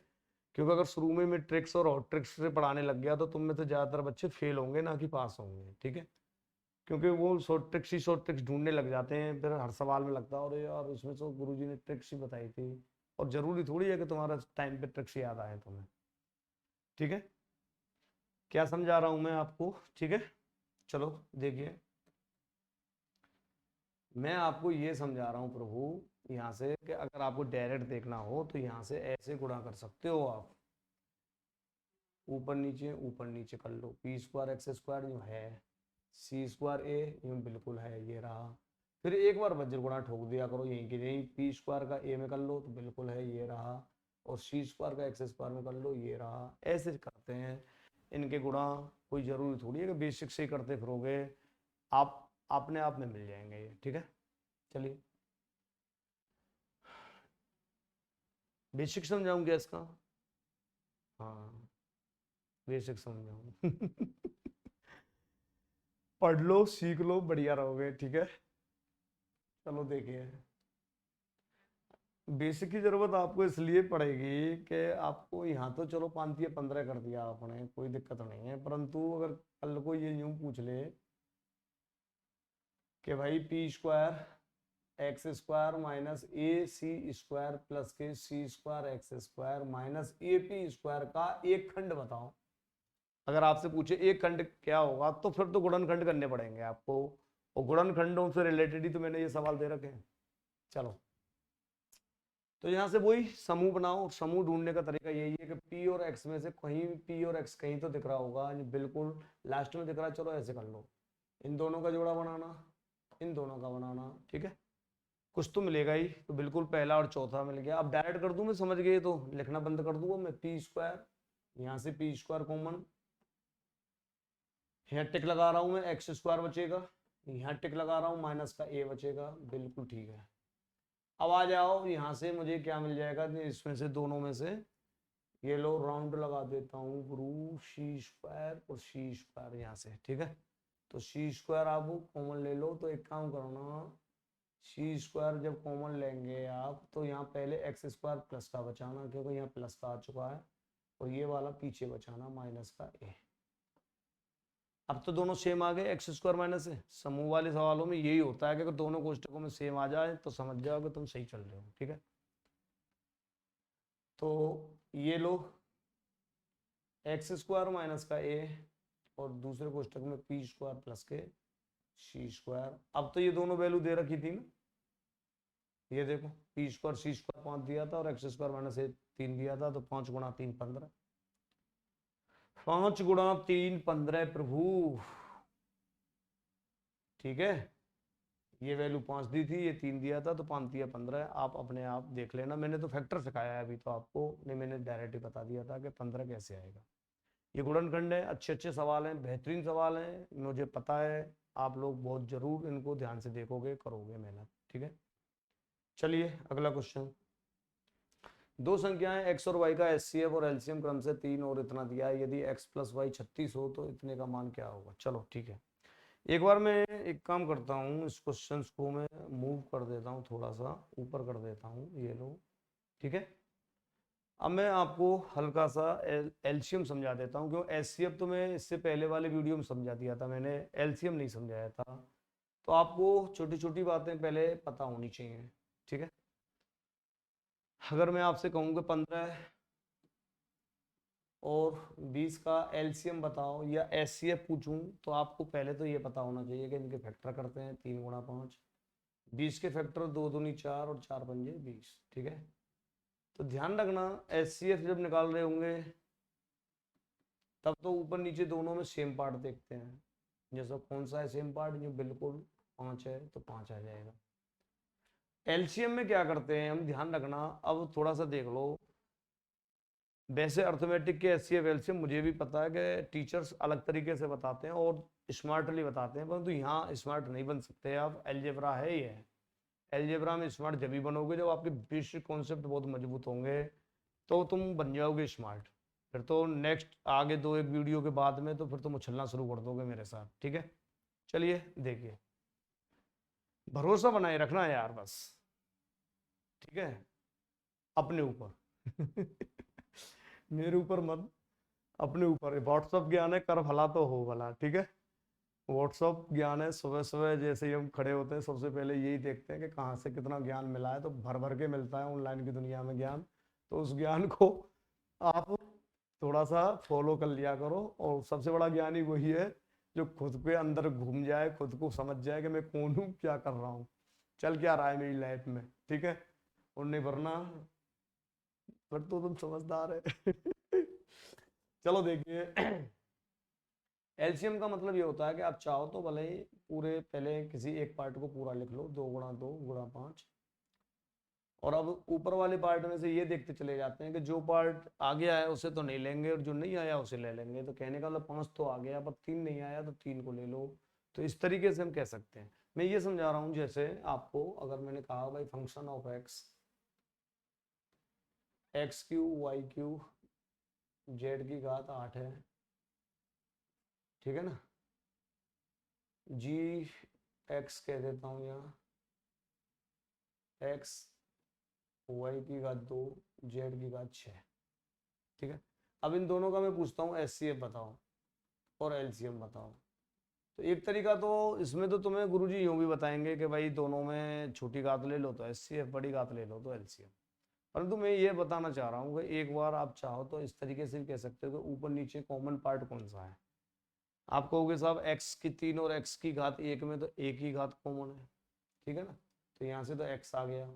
[SPEAKER 1] क्योंकि अगर शुरू में मैं ट्रिक्स और हॉट ट्रिक्स से पढ़ाने लग गया तो तुम में से ज़्यादातर बच्चे फेल होंगे ना कि पास होंगे, ठीक है, क्योंकि वो शॉर्ट ट्रिक्स ढूंढने लग जाते हैं, फिर हर सवाल में लगता है और यार इसमें तो गुरुजी ने ट्रिक्स ही बताई थी, और जरूरी थोड़ी है कि तुम्हारा टाइम पे ट्रिक्स याद आए तुम्हें, ठीक है, क्या समझा रहा हूं मैं आपको, ठीक है। चलो देखिए, मैं आपको ये समझा रहा हूँ प्रभु यहाँ से कि अगर आपको डायरेक्ट देखना हो तो यहाँ से ऐसे गुणा कर सकते हो आप, ऊपर नीचे कर लो, पी स्क्वायर एक्स स्क्वायर जो है, सी स्क्वायर ए यूं बिल्कुल है, ये रहा। फिर एक बार वज्र गुणा ठोक दिया करो यहीं के यहीं, पी स्क्वायर का ए में कर लो तो बिल्कुल है, ये रहा, और सी स्क्वायर का एक्स स्क्वायर में कर लो, ये रहा। ऐसे करते हैं इनके गुणा, कोई जरूरी थोड़ी है कि बेसिक से ही करते फिरोगे, आप अपने आप में मिल जाएंगे ये, ठीक है। चलिए बेसिक समझाऊं क्या इसका, हाँ बेसिक समझाऊं पढ़ लो सीख लो बढ़िया रहोगे, ठीक है। चलो देखिए, बेसिक की जरूरत आपको इसलिए पड़ेगी कि आपको यहाँ तो चलो 5 या 15 कर दिया आपने, कोई दिक्कत नहीं है, परंतु अगर कल को ये यूं पूछ ले कि भाई p square x square minus a c square plus के c square x square minus a p square का एक खंड बताओ, अगर आपसे पूछे एक खंड क्या होगा, तो फिर तो गुणनखंड करने पड़ेंगे आपको, और गुणनखंडों से रिलेटेड ही तो मैंने ये सवाल दे रखे हैं। चलो, तो यहाँ से वही समूह बनाओ, समूह ढूंढने का तरीका यही है कि पी और एक्स में से कहीं पी और एक्स कहीं तो दिख रहा होगा, बिल्कुल लास्ट में दिख रहा है, चलो ऐसे कर लो, इन दोनों का जोड़ा बनाना, इन दोनों का बनाना, ठीक है, कुछ तो मिलेगा ही, तो बिल्कुल पहला और चौथा मिल गया। अब डायरेक्ट कर दूं मैं, समझ गए तो लिखना बंद कर दूंगा मैं, पी स्क्वायर, यहाँ से पी स्क्वायर कॉमन, यहाँ टिक लगा रहा हूं मैं, एक्स स्क्वायर बचेगा, यहाँ टिक लगा रहा हूँ माइनस का ए बचेगा, बिल्कुल ठीक है। अब आ जाओ यहाँ से मुझे क्या मिल जाएगा कि इसमें से दोनों में से, ये लो राउंड लगा देता हूँ गुरु, सी स्क्वायर और सी स्क्वायर यहाँ से, ठीक है, तो सी स्क्वायर आप कॉमन ले लो, तो एक काम करना, सी स्क्वायर जब कॉमन लेंगे आप तो यहाँ पहले एक्स स्क्वायर प्लस का बचाना, क्योंकि यहाँ प्लस का आ चुका है, और ये वाला पीछे बचाना माइनस का ए। अब तो दोनों सेम आ गए, एक्स स्क्वायर माइनस है, समूह वाले सवालों में यही होता है कि अगर दोनों कोष्टकों में सेम आ जाए तो समझ जाओ कि तुम सही चल रहे हो, ठीक है। तो ये लो एक्स स्क्वायर माइनस का ए, और दूसरे कोष्टक में पी स्क्वायर प्लस के सी स्क्वायर। अब तो ये दोनों वैल्यू दे रखी थी ना, ये देखो पी स्क्वायर सी स्क्वायर 5 दिया था और एक्स स्क्वायर माइनस ए 3 दिया था, तो 5 गुणा 3 15, 5 गुणा 3 15 प्रभु, ठीक है, ये वैल्यू 5 दी थी, ये 3 दिया था, तो 5 दिया 15, आप अपने आप देख लेना, मैंने तो फैक्टर सिखाया है अभी तो आपको नहीं, मैंने डायरेक्ट ही बता दिया था कि 15 कैसे आएगा। ये गुणनखंड है, अच्छे अच्छे सवाल हैं, बेहतरीन सवाल हैं, मुझे पता है आप लोग बहुत जरूर इनको ध्यान से देखोगे, करोगे मेहनत, ठीक है। चलिए अगला क्वेश्चन, दो संख्याएं x और y का एचसीएफ और एलसीएम क्रम से 3 और इतना दिया है, यदि x प्लस वाई 36 हो तो इतने का मान क्या होगा। चलो ठीक है, एक बार मैं एक काम करता हूँ, इस क्वेश्चन को मैं मूव कर देता हूँ, थोड़ा सा ऊपर कर देता हूँ, ये लो ठीक है। अब मैं आपको हल्का सा एलसीएम समझा देता हूँ, क्योंकि एचसीएफ तो मैं इससे पहले वाले वीडियो में समझा दिया था, मैंने एलसीएम नहीं समझाया था। तो आपको छोटी छोटी बातें पहले पता होनी चाहिए, ठीक है। अगर मैं आपसे कहूँगा 15 और 20 का एलसीएम बताओ या एचसीएफ पूछूं, तो आपको पहले तो ये पता होना चाहिए कि इनके फैक्टर करते हैं 3 गुणा 5, 20 के फैक्टर 2 दूनी 4 और 4 पंजे 20, ठीक है। तो ध्यान रखना एचसीएफ जब निकाल रहे होंगे तब तो ऊपर नीचे दोनों में सेम पार्ट देखते हैं, जैसा कौन सा है सेम पार्ट, जो बिल्कुल 5 है तो 5 आ जाएगा। एलसीएम में क्या करते हैं हम, ध्यान रखना, अब थोड़ा सा देख लो। वैसे अर्थमेटिक के एचसीएफ एलसीएम मुझे भी पता है कि टीचर्स अलग तरीके से बताते हैं और स्मार्टली बताते हैं, परंतु यहाँ स्मार्ट नहीं बन सकते आप, एलजेब्रा है ये। एलजेब्रा में स्मार्ट जब भी बनोगे जब आपके बेसिक कॉन्सेप्ट बहुत मजबूत होंगे, तो तुम बन जाओगे स्मार्ट। फिर तो नेक्स्ट आगे दो एक वीडियो के बाद में तो फिर तुम उछलना शुरू कर दोगे मेरे साथ, ठीक है। चलिए देखिए, भरोसा बनाए रखना है यार बस, ठीक है, अपने ऊपर मेरे ऊपर मत, अपने ऊपर। व्हाट्सअप ज्ञान है, कर भला तो हो भला, ठीक है। व्हाट्सअप ज्ञान है, सुबह सुबह जैसे ही हम खड़े होते हैं सबसे पहले यही देखते हैं कि कहाँ से कितना ज्ञान मिला है, तो भर भर के मिलता है ऑनलाइन की दुनिया में ज्ञान। तो उस ज्ञान को आप थोड़ा सा फॉलो कर लिया करो, और सबसे बड़ा ज्ञानी वही है जो खुद के अंदर घूम जाए, खुद को समझ जाए कि मैं कौन हूँ, क्या कर रहा हूँ, चल क्या रहा है मेरी लाइफ में, ठीक है। और नहीं वरना फिर तो तुम समझदार है चलो देखिए, एलसीएम का मतलब ये होता है कि आप चाहो तो भले ही पूरे पहले किसी एक पार्ट को पूरा लिख लो, 2 गुणा 2 गुणा 5, और अब ऊपर वाले पार्ट में से ये देखते चले जाते हैं कि जो पार्ट आ गया है उसे तो नहीं लेंगे और जो नहीं आया उसे ले लेंगे। तो कहने का मतलब 5 तो आ गया पर 3 नहीं आया तो 3 को ले लो। तो इस तरीके से हम कह सकते हैं। मैं ये समझा रहा हूँ, जैसे आपको अगर मैंने कहा भाई function of x q y q z की घात 8 है, ठीक है ना, जी एक्स कह देता हूँ यहाँ, एक्स वाई की घात 2 जेड की घात 6, ठीक है। अब इन दोनों का मैं पूछता हूँ एचसीएफ बताओ और एलसीएम बताओ। तो एक तरीका तो इसमें तो तुम्हें गुरुजी यूं भी बताएंगे कि भाई दोनों में छोटी घात ले लो तो एचसीएफ, बड़ी घात ले लो तो एलसीएम। परंतु मैं ये बताना चाह रहा हूँ कि एक बार आप चाहो तो इस तरीके से भी कह सकते हो कि ऊपर नीचे कॉमन पार्ट कौन सा है। आप कहोगे साहब एक्स की 3 और एक्स की घात 1 में तो एक ही घात कॉमन है, ठीक है ना। तो यहाँ से तो एक्स आ गया,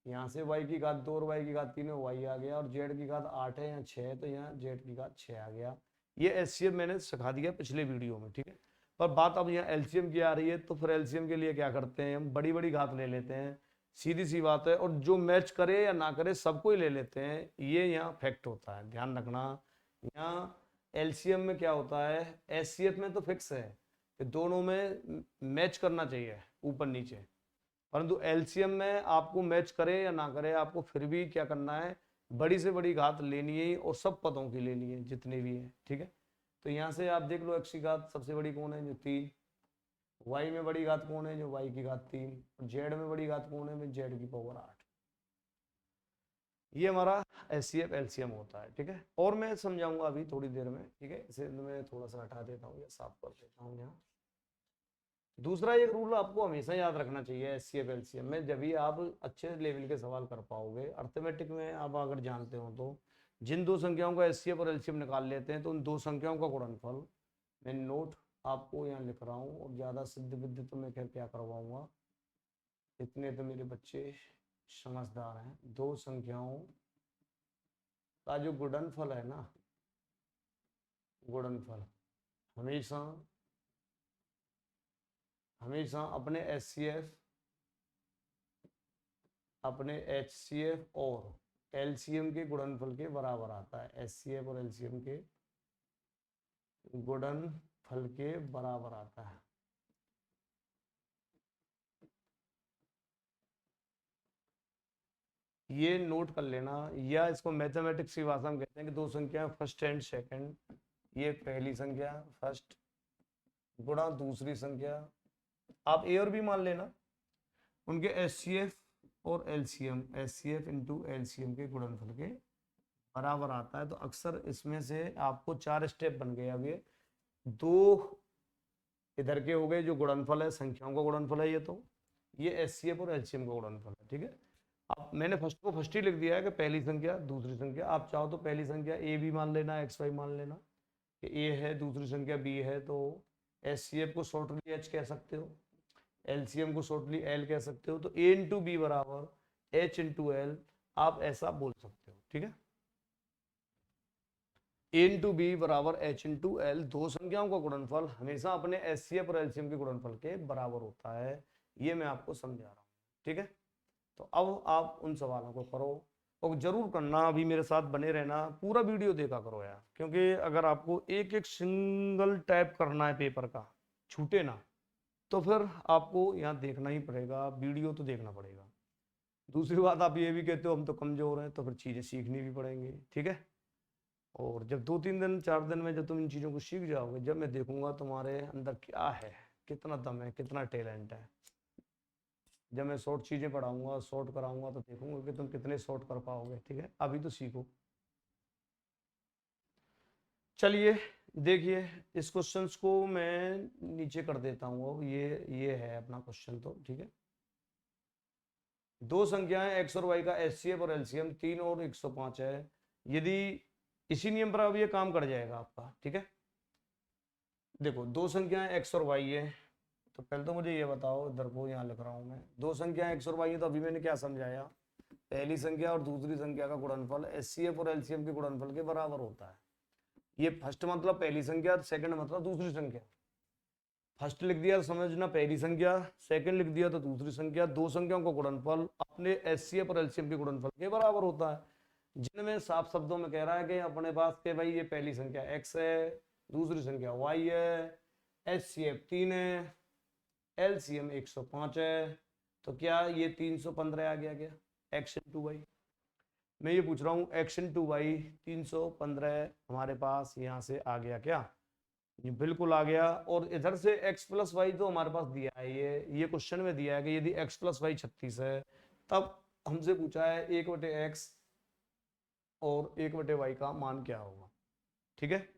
[SPEAKER 1] यहाँ से y की घात 2 और y की घात 3 है, y आ गया, और z की घात 8 है या 6 है तो यहाँ z की घात 6 आ गया। ये एचसीएफ मैंने सिखा दिया पिछले वीडियो में, ठीक है। पर बात अब यहाँ एलसीएम की आ रही है, तो फिर एलसीएम के लिए क्या करते हैं, हम बड़ी बड़ी घात ले लेते हैं, सीधी सी बात है, और जो मैच करे या ना करे सबको ही ले लेते हैं, ये यहाँ फैक्ट होता है, ध्यान रखना। यहाँ एलसीएम में क्या होता है, एचसीएफ में तो फिक्स है कि दोनों में मैच करना चाहिए ऊपर नीचे, परंतु एलसीएम में आपको मैच करे या ना करे आपको फिर भी क्या करना है, बड़ी से बड़ी घात लेनी है और सब पदों की लेनी है जितने भी है, ठीक है। तो यहाँ से आप देख लो एक्स की घात सबसे बड़ी कौन है, जो 3, वाई में बड़ी घात कौन है, जो वाई की घात 3, और जेड में बड़ी घात कौन है, जेड की पावर 8। ये हमारा एचसीएफ एलसीएम होता है, ठीक है। और मैं समझाऊंगा अभी थोड़ी देर में, ठीक है। इसे मैं थोड़ा सा हटा देता हूँ या साफ कर देता हूँ यहाँ। दूसरा एक रूल आपको हमेशा याद रखना चाहिए एचसीएफ एलसीएम में, जब भी आप अच्छे लेवल के सवाल कर पाओगे अर्थमेटिक में, आप अगर जानते हो तो जिन दो संख्याओं का एचसीएफ और एलसीएम निकाल लेते हैं तो उन दो संख्याओं का गुणनफल, मैं नोट आपको यहाँ लिख रहा हूँ, और ज़्यादा सिद्ध विद्ध तो मैं क्या करवाऊंगा, इतने तो मेरे बच्चे समझदार हैं, दो संख्याओं का जो गुणनफल है ना, गुणनफल हमेशा हमेशा अपने एचसीएफ, अपने एचसीएफ और एलसीएम के गुणनफल के बराबर आता है, एचसीएफ और एलसीएम के गुणनफल के बराबर आता है। ये नोट कर लेना, या इसको मैथमेटिक्स की भाषा में कहते हैं कि दो संख्याएं फर्स्ट एंड सेकंड, ये पहली संख्या फर्स्ट गुणा दूसरी संख्या, आप ए और बी मान लेना, उनके एचसीएफ और एलसीएम, एचसीएफ इंटू एलसीएम के गुणनफल के बराबर आता है। तो अक्सर इसमें से आपको 4 स्टेप बन गए। अब ये दो इधर के हो गए जो गुणनफल है, संख्याओं का गुणनफल है, ये तो ये एचसीएफ और एलसीएम का गुणनफल है, ठीक है। अब मैंने फर्स्ट को फर्स्ट ही लिख दिया है कि पहली संख्या दूसरी संख्या, आप चाहो तो पहली संख्या ए भी मान लेना, एक्स वाई मान लेना कि ए है, दूसरी संख्या बी है, तो एचसीएफ को शॉर्टली एच कह सकते हो, एलसीएम को शॉर्टली एल कह सकते हो, तो ए इंटू बी बराबर एच इंटू एल, आप ऐसा बोल सकते हो, ठीक है। ए इंटू बी बराबर एच इंटू एल, दो संख्याओं का गुणनफल हमेशा अपने एचसीएफ और एलसीएम के गुणनफल के बराबर होता है, ये मैं आपको समझा रहा हूँ, ठीक है। तो अब आप उन सवालों को करो और जरूर करना, अभी मेरे साथ बने रहना, पूरा वीडियो देखा करो यार, क्योंकि अगर आपको एक एक सिंगल टाइप करना है पेपर का, छूटे ना, तो फिर आपको यहाँ देखना ही पड़ेगा, वीडियो तो देखना पड़ेगा। दूसरी बात, आप ये भी कहते हो हम तो कमजोर हैं, तो फिर चीजें सीखनी भी पड़ेंगी, ठीक है। और जब 2-3 दिन 4 दिन में जब तुम इन चीजों को सीख जाओगे, जब मैं देखूंगा तुम्हारे अंदर क्या है, कितना दम है, कितना टैलेंट है, जब मैं शॉर्ट चीजें पढ़ाऊंगा, शॉर्ट कराऊंगा, तो देखूंगा कि तुम कितने शॉर्ट कर पाओगे, ठीक है। अभी तो सीखो। चलिए देखिए, इस क्वेश्चंस को मैं नीचे कर देता हूँ। अब ये है अपना क्वेश्चन, तो ठीक है। दो संख्याएं एक्स और वाई का एचसीएफ और एलसीएम 3 और 105 है। यदि इसी नियम पर अब ये काम कर जाएगा आपका, ठीक है। देखो, दो संख्याएं एक्स और वाई है, तो पहले तो मुझे ये बताओ, इधर को यहाँ लिख रहा हूं मैं, दो संख्याएं एक्स और वाई है, तो अभी मैंने क्या समझाया, पहली संख्या और दूसरी संख्या का गुणनफल एचसीएफ और एलसीएम के गुणनफल के बराबर होता है। ये फर्स्ट मतलब पहली संख्या, सेकंड मतलब दूसरी संख्या। फर्स्ट लिख दिया तो समझना पहली संख्या, सेकंड लिख दिया तो दूसरी संख्या। दो संख्याओं का गुणनफल अपने एचसीएफ और एलसीएम के गुणनफल के बराबर होता है, जिनमें साफ शब्दों में कह रहा है कि अपने पास के भाई ये पहली संख्या एक्स है, दूसरी संख्या वाई है, एचसीएफ 3 है, एलसीएम 105 है, तो क्या ये 315 आ गया क्या, एक्स इंटू वाई। मैं ये पूछ रहा हूँ एक्स इंटू वाई 315 हमारे पास यहाँ से आ गया क्या, ये बिल्कुल आ गया। और इधर से x प्लस वाई तो हमारे पास दिया है, ये क्वेश्चन में दिया है कि यदि x प्लस वाई 36 है, तब हमसे पूछा है 1/x और 1/y का मान क्या होगा, ठीक है।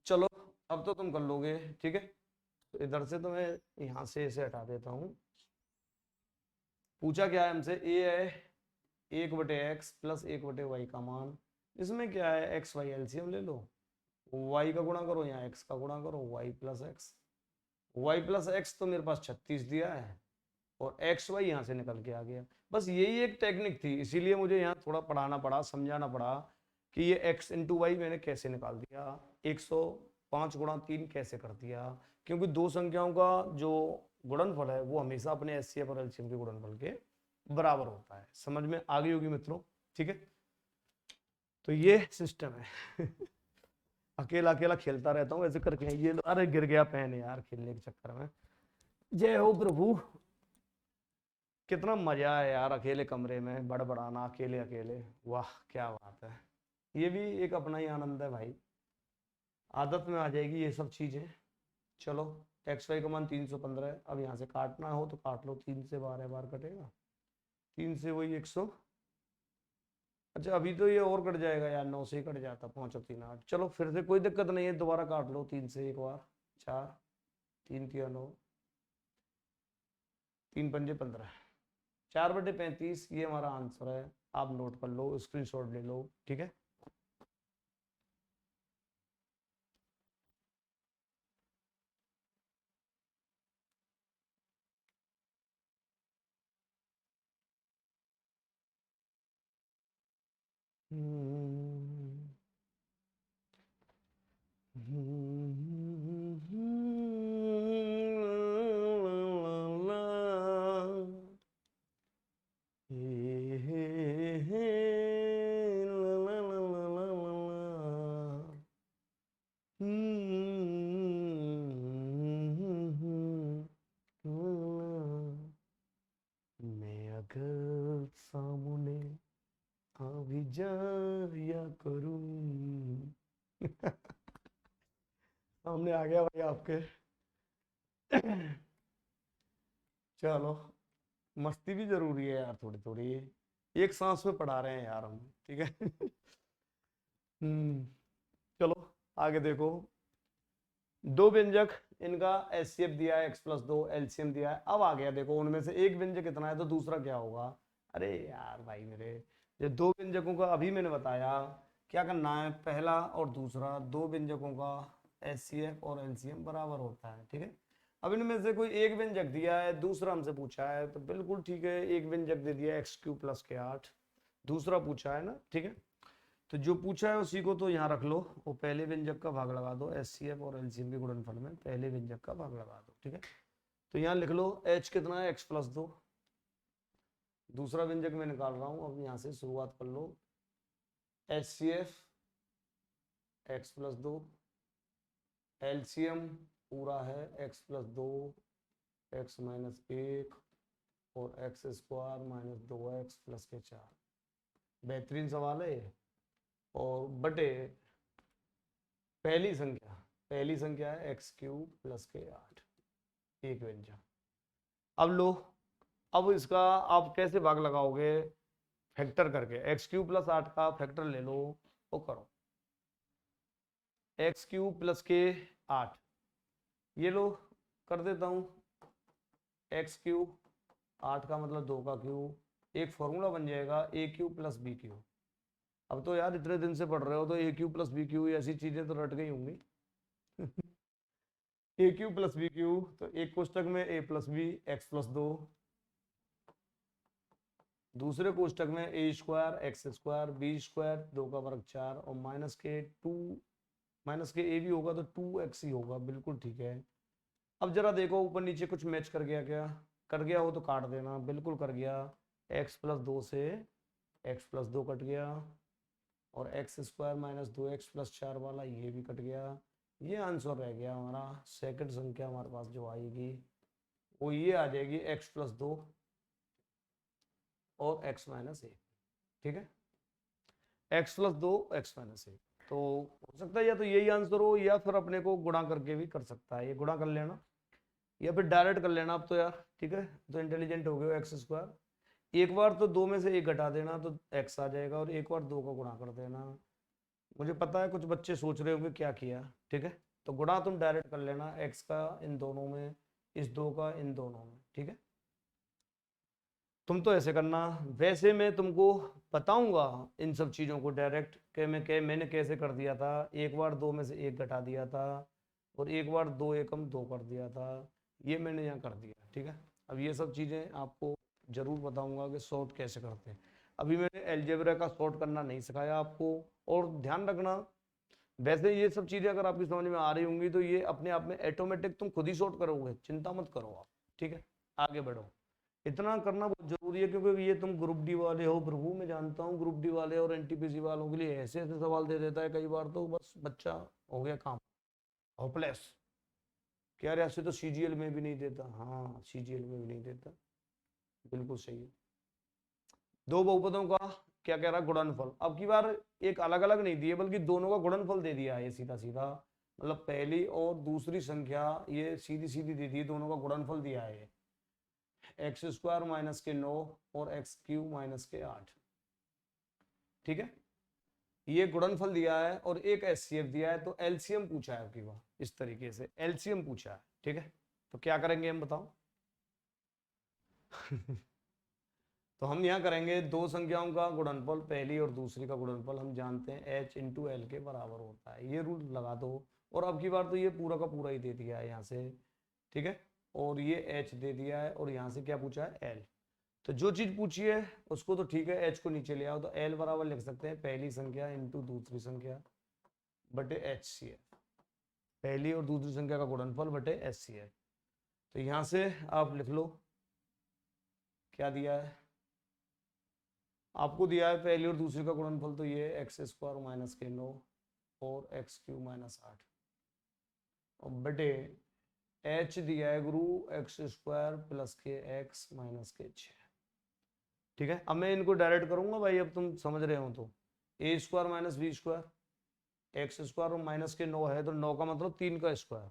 [SPEAKER 1] चलो अब तो तुम कर लोगे, ठीक है। तो इधर से तो मैं यहाँ से इसे हटा देता हूँ। पूछा क्या है हमसे, ए है 1/x प्लस 1/y का मान, इसमें क्या है एक्स वाई एलसीएम ले लो, y का गुणा करो, यहाँ x का गुणा करो, y प्लस एक्स तो मेरे पास 36 दिया है, और एक्स वाई यहाँ से निकल के आ गया। बस यही एक टेक्निक थी, इसीलिए मुझे यहाँ थोड़ा पढ़ाना पड़ा, समझाना पड़ा कि ये x इंटू वाई मैंने कैसे निकाल दिया, 105 गुणा 3 कैसे कर दिया, क्योंकि दो संख्याओं का जो गुणनफल है वो हमेशा अपने एचसीएफ और एलसीएम के गुणनफल के बराबर होता है। समझ में आ गई होगी मित्रों, ठीक है। तो ये सिस्टम है। अकेला अकेला खेलता रहता हूँ ऐसे करके, ये अरे गिर गया पेन यार खेलने के चक्कर में। जय हो प्रभु, कितना मजा है यार अकेले कमरे में बड़बड़ाना, अकेले अकेले, वाह क्या बात है। ये भी एक अपना ही आनंद है भाई, आदत में आ जाएगी ये सब चीजें। चलो, एक्स वाई का मान 315 है, अब यहाँ से काटना हो तो काट लो, 3 से 12 बार कटेगा, 3 से वही 100। अच्छा अभी तो ये और कट जाएगा यार, 9 से ही कट जाता, 5 और 3 8। चलो फिर से कोई दिक्कत नहीं है, दोबारा काट लो 3 से एक बार, 4, 3 3 9, 3 पंजे 15, 4/35 ये हमारा आंसर है। आप नोट कर लो, स्क्रीनशॉट ले लो, ठीक है। मैं अगर जाया करूं। सामने आ गया भाई आपके। चलो, मस्ती भी जरूरी है यार, थोड़ी थोड़ी। एक सांस में पढ़ा रहे हैं यार हम, ठीक है। हम्म। चलो, आगे देखो। दो व्यंजक, इनका एचसीएफ दिया है x+2, एलसीएम दिया है। अब आ गया देखो, उनमें से एक व्यंजक कितना है तो दूसरा क्या होगा। अरे यार भाई मेरे, ये दो व्यंजकों का अभी मैंने बताया क्या करना है। पहला और दूसरा दो व्यंजकों का एचसीएफ और एलसीएम बराबर होता है, ठीक है। अब इनमें से कोई एक व्यंजक दिया है, दूसरा हमसे पूछा है, तो बिल्कुल ठीक है। एक व्यंजक दे दिया x³ + 8, दूसरा पूछा है ना, ठीक है। तो जो पूछा है उसी को तो यहाँ रख लो, वो पहले व्यंजक का भाग लगा दो। एचसीएफ और एलसीएम के गुणनफल में पहले व्यंजक का भाग लगा दो, ठीक है। तो यहाँ लिख लो h कितना है, x+2। दूसरा व्यंजक मैं निकाल रहा हूँ, अब यहाँ से शुरुआत कर लो। HCF x+2, एलसीएम पूरा है x+2 x-1 और x² - 2x + 4। बेहतरीन सवाल है ये। और बटे पहली संख्या है x³ + 8, एक व्यंजक। अब लो, अब इसका आप कैसे भाग लगाओगे, फैक्टर करके। x³ + 8 का फैक्टर ले लो, वो करो। x³ + 8, ये लो कर देता हूं। x³ 8 का मतलब 2 का क्यूब, एक फॉर्मूला बन जाएगा a³ + b³। अब तो यार इतने दिन से पढ़ रहे हो तो a³ + b³ ऐसी चीजें तो रट गई होंगी। a³ + b³ तो एक कोष्टक में a + b x+2, दूसरे कोष्टक में a² x² b² 2 का वर्ग 4 और माइनस के a भी होगा तो 2x ही होगा, बिल्कुल ठीक है। अब जरा देखो ऊपर नीचे कुछ मैच कर गया क्या, कर गया हो तो काट देना, बिल्कुल कर गया। x+2 से x+2 कट गया और x² - 2x + 4 वाला ये भी कट गया। ये आंसर रह गया हमारा। सेकंड संख्या हमारे पास जो आएगी वो ये आ जाएगी x+2 और x-1, ठीक है। x+2 x-1, तो हो सकता है या तो यही आंसर हो या फिर अपने को गुणा करके भी कर सकता है। ये गुणा कर लेना या फिर डायरेक्ट कर लेना। अब तो यार ठीक है, तो इंटेलिजेंट हो गए। x², एक बार तो दो में से एक घटा देना तो x आ जाएगा और एक बार दो का गुणा कर देना। मुझे पता है कुछ बच्चे सोच रहे होंगे क्या किया, ठीक है। तो गुणा तुम डायरेक्ट कर लेना, x का इन दोनों में, इस दो का इन दोनों में, ठीक है। तुम तो ऐसे करना। वैसे मैं तुमको बताऊंगा इन सब चीज़ों को डायरेक्ट कि मैंने कैसे कर दिया था। एक बार दो में से एक घटा दिया था और एक बार दो एकम दो कर दिया था, ये मैंने यहाँ कर दिया, ठीक है। अब ये सब चीज़ें आपको जरूर बताऊंगा कि शॉर्ट कैसे करते हैं। अभी मैंने अलजेब्रा का शॉर्ट करना नहीं सिखाया आपको। और ध्यान रखना, वैसे ये सब चीज़ें अगर आपकी समझ में आ रही होंगी तो ये अपने आप में ऑटोमेटिक तुम खुद ही शॉर्ट करोगे, चिंता मत करो आप, ठीक है। आगे बढ़ो, इतना करना बहुत जरूरी है क्योंकि ये तुम ग्रुप डी वाले हो प्रभु, मैं जानता हूँ ग्रुप डी वाले और एनटीपीसी वालों के लिए ऐसे ऐसे सवाल दे देता है कई बार तो बस बच्चा हो गया काम होपलेस। क्या रे, ऐसे तो सीजीएल में भी नहीं देता। हाँ, सीजीएल में भी नहीं देता, बिल्कुल सही है। दो बहुपदों का क्या कह रहा है, गुणनफल। अब की बार एक अलग अलग नहीं दिए बल्कि दोनों का गुणनफल दे दिया है, ये सीधा सीधा मतलब पहली और दूसरी संख्या ये सीधी सीधी दे दी, दोनों का गुणनफल दिया है। x² - 9 और x³ - 8, ठीक है। ये गुणनफल दिया है और एक एचसीएफ दिया है, तो एलसीएम पूछा है आपकी बार, इस तरीके से एलसीएम पूछा है, ठीक है। तो क्या करेंगे हम बताओ। तो हम यहाँ करेंगे दो संख्याओं का गुणनफल, पहली और दूसरी का गुणनफल हम जानते हैं h × l के बराबर होता है, ये रूल लगा दो। और अब की बार तो ये पूरा का पूरा ही दे दिया है यहाँ से, ठीक है। और ये h दे दिया है और यहाँ से क्या पूछा है, l। तो जो चीज पूछी है उसको तो ठीक है, h को नीचे ले आओ तो l बराबर लिख सकते हैं पहली संख्या इंटू दूसरी संख्या बटे HCF, पहली और दूसरी संख्या का गुणनफल बटे HCF। तो यहां से आप लिख लो क्या दिया है आपको, दिया है पहली और दूसरी का गुणनफल तो ये x² - 9 और x³ - 8 और बटे h दिया है गुरु x² + x - 6, ठीक है। अब मैं इनको डायरेक्ट करूंगा भाई, अब तुम समझ रहे हो तो a square minus b square, x square और माइनस के 9 है तो 9 का मतलब 3 का स्क्वायर।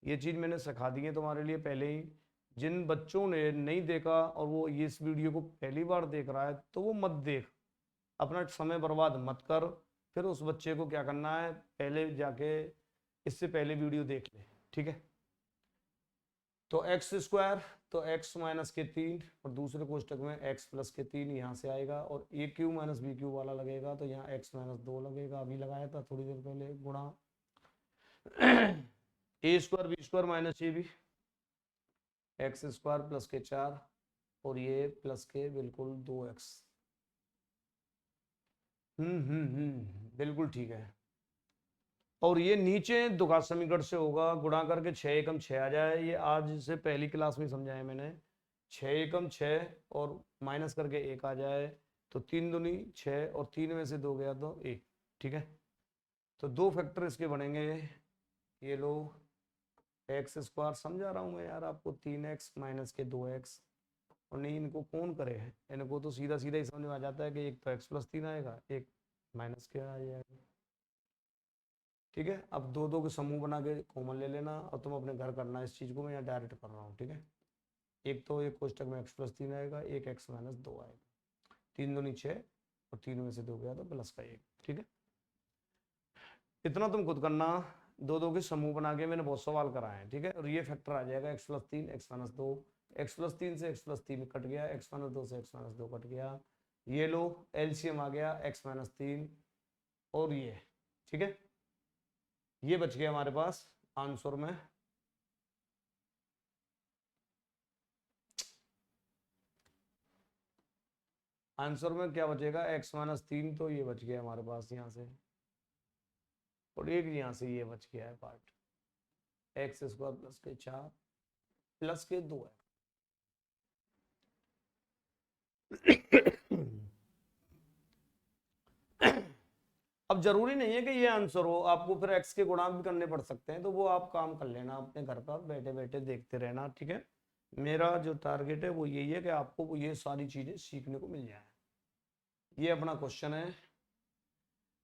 [SPEAKER 1] ये चीज़ मैंने सिखा दी है तुम्हारे लिए पहले ही। जिन बच्चों ने नहीं देखा और वो ये इस वीडियो को पहली बार देख रहा है तो वो मत देख, अपना समय बर्बाद मत कर। फिर उस बच्चे को क्या करना है, पहले जाके इससे पहले वीडियो देख ले, ठीक है। तो एक्स स्क्वायर, तो एक्स माइनस के 3 और दूसरे कोष्टक में एक्स प्लस के 3 यहाँ से आएगा, और ए क्यू माइनस बी क्यू वाला लगेगा तो यहाँ एक्स माइनस 2 लगेगा, अभी लगाया था थोड़ी देर पहले, गुणा a square b square minus a b, x square plus के 4 और ये प्लस के बिल्कुल 2x। बिल्कुल ठीक है। और ये नीचे दुघात समीकरण से होगा, गुणा करके 6 एकम 6 आ जाए, ये आज से पहली क्लास में समझाया मैंने। 6 एकम 6 और माइनस करके 1 आ जाए तो 3 दूनी 6 और 3 में से 2 गया तो 1, ठीक है। तो 2 फैक्टर इसके बनेंगे, ये लो एक्स स्क्वायर, समझा रहा हूँ मैं यार आपको, 3x माइनस के 2x। और नहीं, इनको कौन करे है, इनको तो सीधा सीधा ही समझ में आ जाता है कि एक तो x प्लस 3 आएगा, एक माइनस के आ जाएगा, ठीक है। अब दो दो के समूह बना के कॉमन ले लेना और तुम अपने घर करना इस चीज को, मैं यहाँ डायरेक्ट कर रहा हूँ, ठीक है। एक तो एक कोष्टक में x प्लस 3 आएगा, एक x माइनस 2 आएगा, 3 दूनी 6 और 3 में से 2 गया तो प्लस का 1, ठीक है। इतना तुम खुद करना, दो दो के समूह बना के मैंने बहुत सवाल कराए हैं, ठीक है। और ये फैक्टर आ जाएगा x plus 3 x minus 2, x plus 3 से x प्लस 3 कट गया, x माइनस 2 से x माइनस 2 कट गया, ये लो एलसीएम आ गया x माइनस 3 और ये, ठीक है। ये बच गया हमारे पास आंसर में, आंसर में क्या बचेगा, x माइनस 3, तो ये बच गया हमारे पास यहाँ से, और एक यहाँ से ये बच गया है पार्ट, एक्स स्क्वायर प्लस के 4 प्लस के 2 है। अब जरूरी नहीं है कि ये आंसर हो, आपको फिर एक्स के गुणांक भी करने पड़ सकते हैं, तो वो आप काम कर लेना अपने घर पर बैठे बैठे देखते रहना, ठीक है। मेरा जो टारगेट है वो यही है कि आपको ये सारी चीजें सीखने को मिल जाए। ये अपना क्वेश्चन है,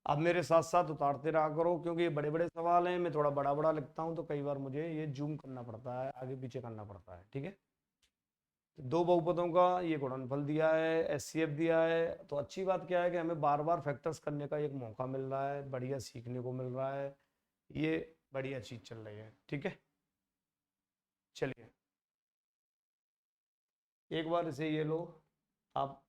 [SPEAKER 1] अब मेरे साथ साथ उतारते रहा करो, क्योंकि ये बड़े बड़े सवाल हैं, मैं थोड़ा बड़ा बड़ा लिखता हूँ तो कई बार मुझे ये जूम करना पड़ता है, आगे पीछे करना पड़ता है, ठीक है। दो बहुपदों का ये गुणनफल दिया है, एचसीएफ दिया है, तो अच्छी बात क्या है कि हमें बार बार फैक्टर्स करने का एक मौका मिल रहा है, बढ़िया सीखने को मिल रहा है, ये बढ़िया चीज चल रही है, ठीक है। चलिए एक बार इसे ये लो, आप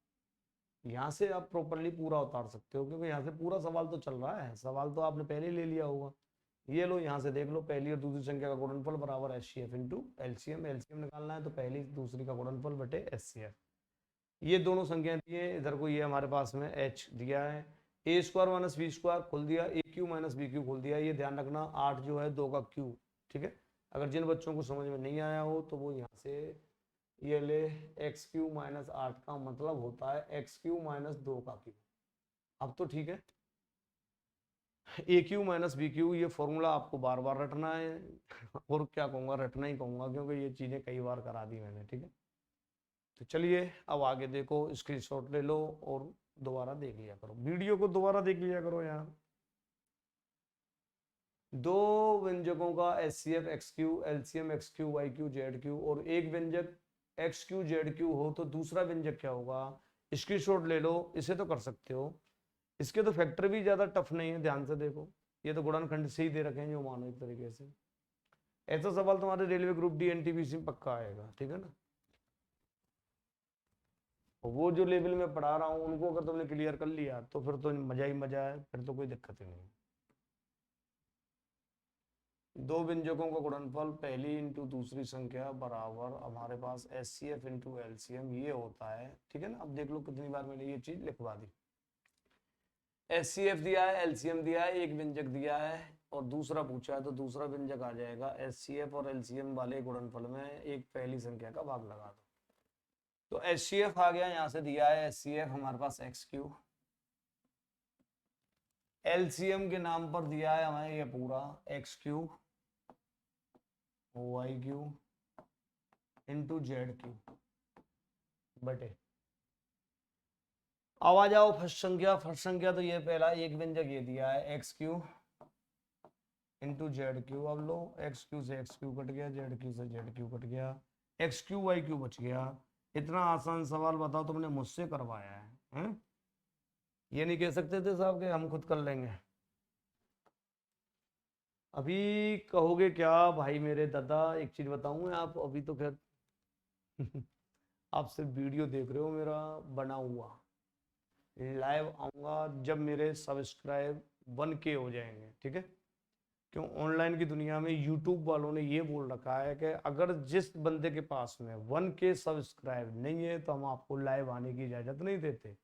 [SPEAKER 1] यहाँ से आप प्रॉपरली पूरा उतार सकते हो, क्योंकि यहाँ से पूरा सवाल तो चल रहा है, सवाल तो आपने पहले ही ले लिया होगा। ये लो यहाँ से देख लो, पहली और दूसरी संख्या का गुणनफल बराबर एचसीएफ इंटू एलसीएम, एलसीएम निकालना है तो पहली दूसरी का गुणनफल बटे एचसीएफ। ये दोनों संख्याएं दी है, इधर को ये हमारे पास में h दिया है, ए स्क्वायर माइनस बी स्क्वायर खोल दिया, ए क्यू माइनस बी क्यू खोल दिया, ये ध्यान रखना 8 जो है 2 का क्यू, ठीक है। अगर जिन बच्चों को समझ में नहीं आया हो तो वो यहाँ से ये ले, एक्स क्यू माइनस 8 का मतलब होता है एक्स क्यू माइनस 2 का क्यू। अब तो ठीक है, ए क्यू माइनस बी क्यू, ये फॉर्मूला आपको बार बार रटना है और क्या कहूँगा, रटना ही कहूँगा, क्योंकि ये चीज़ें कई बार करा दी मैंने, ठीक है। तो चलिए अब आगे देखो, स्क्रीनशॉट ले लो और दोबारा देख लिया करो, वीडियो को दोबारा देख लिया करो। यार दो व्यंजकों का H C F x q, LCM x q y q z q, और एक व्यंजक एक्स क्यू जेड क्यू हो तो दूसरा व्यंजक क्या होगा, स्क्रीनशॉट ले लो, इसे तो कर सकते हो। इसके तो फैक्टर भी ज्यादा टफ नहीं है, ध्यान से देखो, ये तो गुणनखंड से ही दे रखे हैं जो मानो एक तरीके से। ऐसा सवाल तुम्हारे रेलवे ग्रुप डी एनटीपीसी में पक्का आएगा, ठीक है ना। वो जो लेवल में पढ़ा रहा हूँ उनको अगर तुमने क्लियर कर लिया तो फिर तो मजा ही मजा है, फिर तो कोई दिक्कत ही नहीं। दो व्यंजकों का गुणनफल पहली इंटू दूसरी संख्या बराबर हमारे पास H C F into LCM ये होता है, ठीक है ना। अब देख लो कितनी बार मैंने ये चीज लिखवा दी, एच सी एफ दिया है, एलसीएम दिया है, एक व्यंजक दिया है और दूसरा पूछा है, तो दूसरा व्यंजक आ जाएगा एच सी एफ और एलसीएम वाले गुणनफल में एक पहली संख्या का भाग लगा दो, तो एच सी एफ आ गया, यहाँ से दिया है एच सी एफ हमारे पास एक्स क्यू, एलसीएम के नाम पर दिया है हमें ये पूरा x q y q into z q बटे, अब आ जाओ फर्स्ट संख्या तो ये पहला एक व्यंजक ये दिया है x Q into z Q. अब लो एक्स क्यू से एक्स क्यू कट गया, जेड क्यू से जेड क्यू कट गया, एक्स क्यू वाई क्यू बच गया। इतना आसान सवाल बताओ तुमने मुझसे करवाया है, हैं? ये नहीं कह सकते थे साहब कि हम खुद कर लेंगे। अभी कहोगे क्या भाई मेरे दादा, एक चीज बताऊं आप, अभी तो खैर आप सिर्फ वीडियो देख रहे हो मेरा बना हुआ, लाइव आऊंगा जब मेरे सब्सक्राइब 1K हो जाएंगे, ठीक है? क्यों ऑनलाइन की दुनिया में यूट्यूब वालों ने ये बोल रखा है कि अगर जिस बंदे के पास में 1K सब्सक्राइब नहीं है तो हम आपको लाइव आने की इजाजत नहीं देते।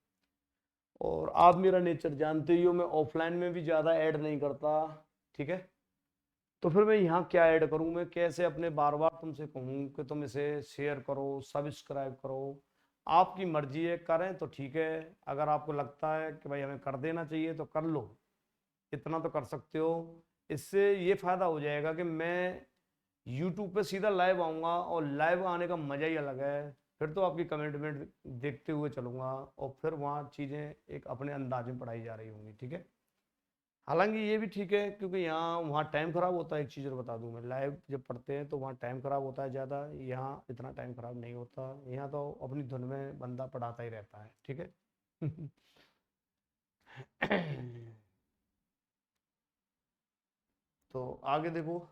[SPEAKER 1] और आप मेरा नेचर जानते ही हो, मैं ऑफलाइन में भी ज्यादा ऐड नहीं करता, ठीक है? तो फिर मैं यहाँ क्या ऐड करूँ, मैं कैसे अपने बार बार तुमसे कहूँ कि तुम इसे शेयर करो सब्सक्राइब करो। आपकी मर्जी है, करें तो ठीक है, अगर आपको लगता है कि भाई हमें कर देना चाहिए तो कर लो, इतना तो कर सकते हो। इससे ये फायदा हो जाएगा कि मैं यूट्यूब पे सीधा लाइव आऊँगा और लाइव आने का मजा ही अलग है। फिर तो आपकी कमेंटमेंट देखते हुए चलूंगा और फिर वहाँ चीज़ें एक अपने अंदाज में पढ़ाई जा रही होंगी, ठीक है? हालांकि ये भी ठीक है क्योंकि यहाँ वहाँ टाइम खराब होता है। एक चीज़ और बता दूं, मैं लाइव जब पढ़ते हैं तो वहाँ टाइम खराब होता है ज़्यादा, यहाँ इतना टाइम खराब नहीं होता। यहाँ तो अपनी धुन में बंदा पढ़ाता ही रहता है, ठीक है? तो आगे देखो,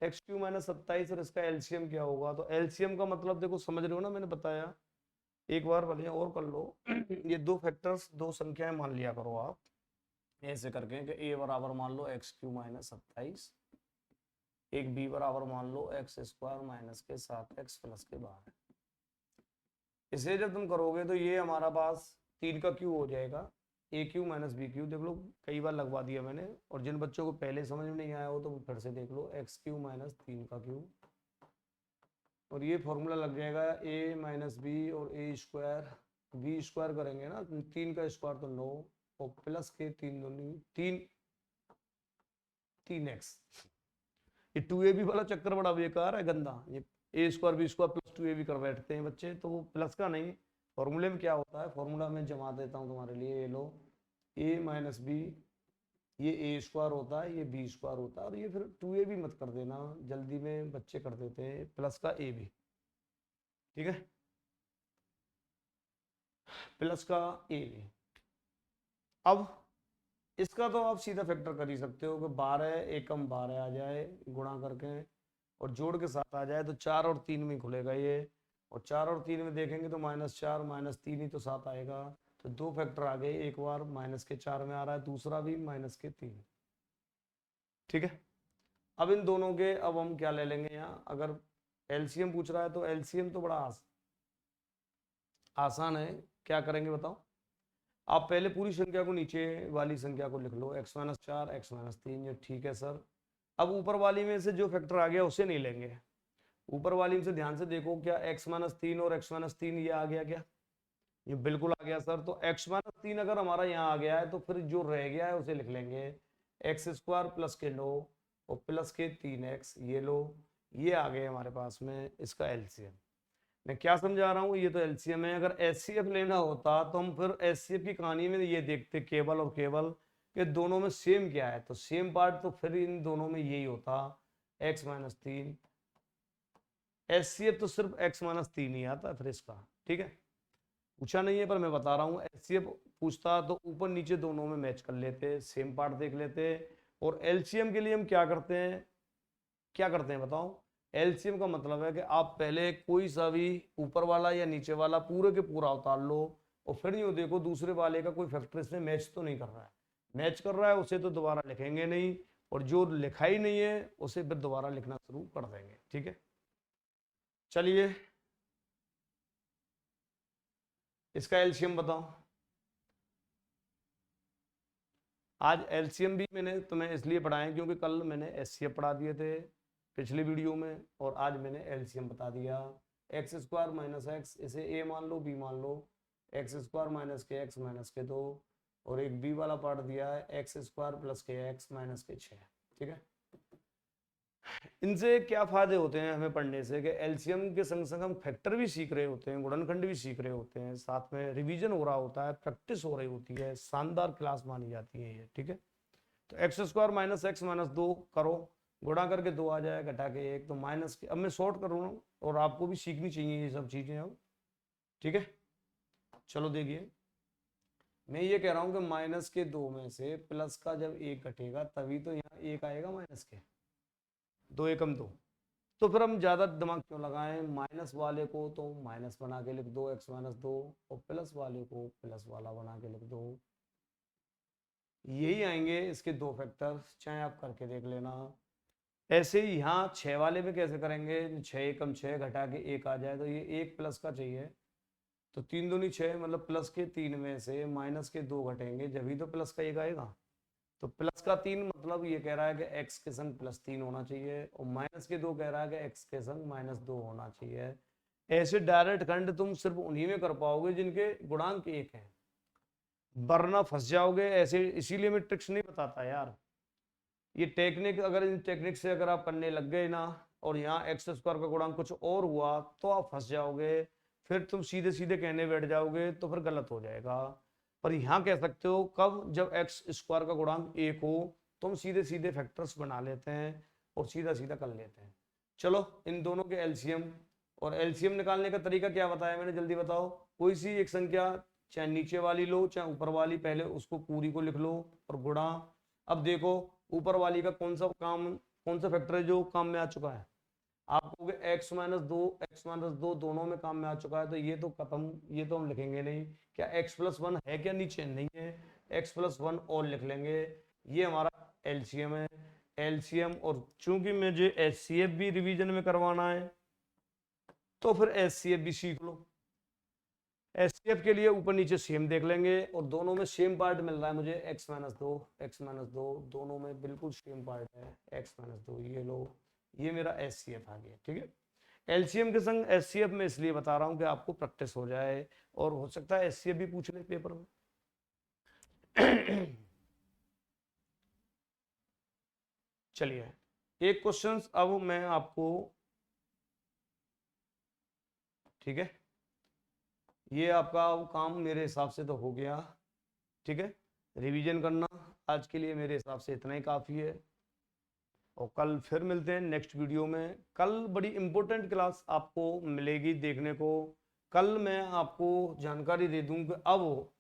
[SPEAKER 1] एक्स क्यू माइनस 27 और इसका एलसीएम क्या होगा। तो एलसीएम का मतलब देखो, समझ रहे हो ना, मैंने बताया एक बार भले और कर लो। ये दो फैक्टर्स, दो संख्याएं मान लिया करो आप ऐसे करके कि ए बराबर मान लो एक्स क्यू माइनस 27, एक बी बराबर मान लो एक्स स्क्वायर माइनस के 7x प्लस के 12। इसे जब तुम करोगे तो ये हमारा पास 3 का क्यू हो जाएगा, ए क्यू माइनस बी क्यू। देख लो कई बार लगवा दिया मैंने, और जिन बच्चों को पहले समझ में नहीं आया हो तो फिर से देख लो, एक्स क्यू माइनस 3 का क्यू, और ये फॉर्मूला लग जाएगा ए माइनस बी और ए स्क्वायर, बी स्क्वायर करेंगे ना 3 का स्क्वायर तो 9, और प्लस के 3 दूनी 3, 3x। ये 2ab वाला चक्कर बड़ा बेकार है, गंदा। ये a square b square plus 2ab कर बैठते हैं बच्चे, तो वो प्लस का नहीं। फॉर्मूले में क्या होता है, फॉर्मूला में जमा देता हूँ तुम्हारे लिए, ये लो, ए माइनस बी, ये ए स्क्वायर होता है, ये बी स्क्वायर होता है, और ये फिर 2ab मत कर देना, जल्दी में बच्चे कर देते हैं प्लस का ए भी, ठीक है? प्लस का ए भी। अब इसका तो आप सीधा फैक्टर कर ही सकते हो कि 12 एकम 12 आ जाए गुणा करके, और जोड़ के साथ आ जाए तो 4 और 3 में खुलेगा ये, और 4 और 3 में देखेंगे तो -4 -3 ही तो 7 आएगा। तो दो फैक्टर आ गए, एक बार -4 में आ रहा है, दूसरा भी -3, ठीक है? अब इन दोनों के अब हम क्या ले लेंगे यहाँ, अगर एलसीएम पूछ रहा है तो एलसीएम तो बड़ा आसान है। क्या करेंगे बताओ, आप पहले पूरी संख्या को नीचे वाली संख्या को लिख लो, x-4 x-3, ये ठीक है सर। अब ऊपर वाली में से जो फैक्टर आ गया उसे नहीं लेंगे, ऊपर वाली में से ध्यान से देखो, क्या x-3 और x-3 ये आ गया क्या? ये बिल्कुल आ गया सर। तो x-3 अगर हमारा यहाँ आ गया है तो फिर जो रह गया है उसे लिख लेंगे, एक्स स्क्वायर प्लस के 9 और प्लस के 3x, ये लो, ये आ गए हमारे पास में इसका एलसीएम। मैं क्या समझा रहा हूँ, ये तो एलसीएम है। अगर एचसीएफ लेना होता तो हम फिर एचसीएफ की कहानी में ये देखते केवल और केवल कि दोनों में सेम क्या है, तो सेम पार्ट तो फिर इन दोनों में यही होता, x-3। एचसीएफ तो सिर्फ x-3 ही आता है फिर इसका, ठीक है? पूछा नहीं है पर मैं बता रहा हूँ, एचसीएफ पूछता तो ऊपर नीचे दोनों में मैच कर लेते, सेम पार्ट देख लेते। और एलसीएम के लिए हम क्या करते हैं बताओ, एलसीएम का मतलब है कि आप पहले कोई सा भी ऊपर वाला या नीचे वाला पूरे के पूरा उतार लो, और फिर यूँ देखो दूसरे वाले का कोई फैक्टर इसमें मैच तो नहीं कर रहा है। मैच कर रहा है उसे तो दोबारा लिखेंगे नहीं, और जो लिखा ही नहीं है उसे फिर दोबारा लिखना शुरू कर देंगे, ठीक है? चलिए इसका एलसीएम बताओ। आज एलसीएम भी मैंने तुम्हें इसलिए पढ़ाए क्योंकि कल मैंने एचसीएफ पढ़ा दिए थे पिछली वीडियो में, और आज मैंने एलसीएम बता दिया। x² माइनस एक्स, इसे ए मान लो बी मान लो, x² माइनस के एक्स माइनस के 2, और एक बी वाला पार्ट दिया है x² प्लस के एक्स माइनस के 6, ठीक है? इनसे क्या फायदे होते हैं हमें पढ़ने से कि एलसीएम के संग संग हम फैक्टर भी सीख रहे होते हैं, गुणनखंड भी सीख रहे होते हैं, साथ में रिवीजन हो रहा होता है, प्रैक्टिस हो रही होती है, शानदार क्लास मानी जाती है ये। ठीक है, तो x square minus x minus 2 करो, गुणा करके 2 आ जाए, घटा के 1, तो माइनस के, अब मैं शॉर्ट करूँ और आपको भी सीखनी चाहिए ये सब चीजें अब। ठीक है, चलो देखिए, मैं ये कह रहा हूँ कि माइनस के 2 में से प्लस का जब 1 घटेगा तभी तो यहाँ 1 आएगा माइनस के, 2 एकम 2। तो फिर हम ज्यादा दिमाग क्यों लगाएं, माइनस वाले को तो माइनस बना के लिख दो एक्स माइनस 2, और प्लस वाले को प्लस वाला बना के लिख दो। यही आएंगे इसके दो फैक्टर, चाहे आप करके देख लेना। ऐसे ही यहाँ 6 वाले में कैसे करेंगे, 6 एकम 6 घटा के 1 आ जाए, तो ये 1 प्लस का चाहिए, तो 3 दूनी 6, मतलब प्लस के 3 में से माइनस के 2 घटेंगे जब ही तो प्लस का 1 आएगा। तो प्लस का 3 मतलब ये कह रहा है कि एक्स के संग प्लस 3 होना चाहिए, और माइनस के 2 कह रहा है कि एक्स के संग माइनस 2 होना चाहिए। ऐसे डायरेक्ट खंड तुम सिर्फ उन्हीं में कर पाओगे जिनके गुणांक 1 है, वरना फंस जाओगे ऐसे। इसीलिए मैं ट्रिक्स नहीं बताता यार, ये टेक्निक, अगर इन टेक्निक से अगर आप करने लग गए ना, और यहाँ एक्स स्क्वायर का गुणांक कुछ और हुआ तो आप फंस जाओगे, फिर तुम सीधे सीधे कहने बैठ जाओगे तो फिर गलत हो जाएगा। पर यहाँ कह सकते हो कब, जब एक्स स्क्वायर का गुणांक 1 हो तो हम सीधे सीधे फैक्टर्स बना लेते हैं और सीधा सीधा कर लेते हैं। चलो इन दोनों के एलसीएम, और एलसीएम निकालने का तरीका क्या बताया मैंने, जल्दी बताओ। कोई सी एक संख्या, चाहे नीचे वाली लो चाहे ऊपर वाली, पहले उसको पूरी को लिख लो और गुणा। अब देखो ऊपर वाली का कौन सा काम, कौन सा फैक्टर है जो काम में आ चुका है, आप कहोगे एक्स माइनस 2, एक्स माइनस 2 दोनों में काम में आ चुका है, तो ये तो खत्म, ये तो हम लिखेंगे नहीं। क्या एक्स प्लस 1 है क्या नीचे, नहीं है, एक्स प्लस 1 और लिख लेंगे। ये हमारा एलसीएम है, एलसीएम। और चूंकि मुझे एचसीएफ भी रिवीजन में करवाना है तो फिर एचसीएफ भी सीख लो। एचसीएफ के लिए ऊपर नीचे सेम देख लेंगे, और दोनों में सेम पार्ट मिल रहा है मुझे, एक्स माइनस 2, एक्स माइनस 2, दोनों में बिल्कुल सेम पार्ट है, एक्स माइनस 2, ये लो, ये मेरा एचसीएफ आ गया। ठीक है, एलसीएम के संग एचसीएफ में इसलिए बता रहा हूं कि आपको प्रैक्टिस हो जाए, और हो सकता है एचसीएफ भी पूछ ले पेपर में। चलिए एक क्वेश्चन अब मैं आपको, ठीक है, ये आपका काम मेरे हिसाब से तो हो गया। ठीक है, रिवीजन करना आज के लिए मेरे हिसाब से इतना ही काफी है, और कल फिर मिलते हैं नेक्स्ट वीडियो में। कल बड़ी इंपॉर्टेंट क्लास आपको मिलेगी देखने को। कल मैं आपको जानकारी दे दूं कि अब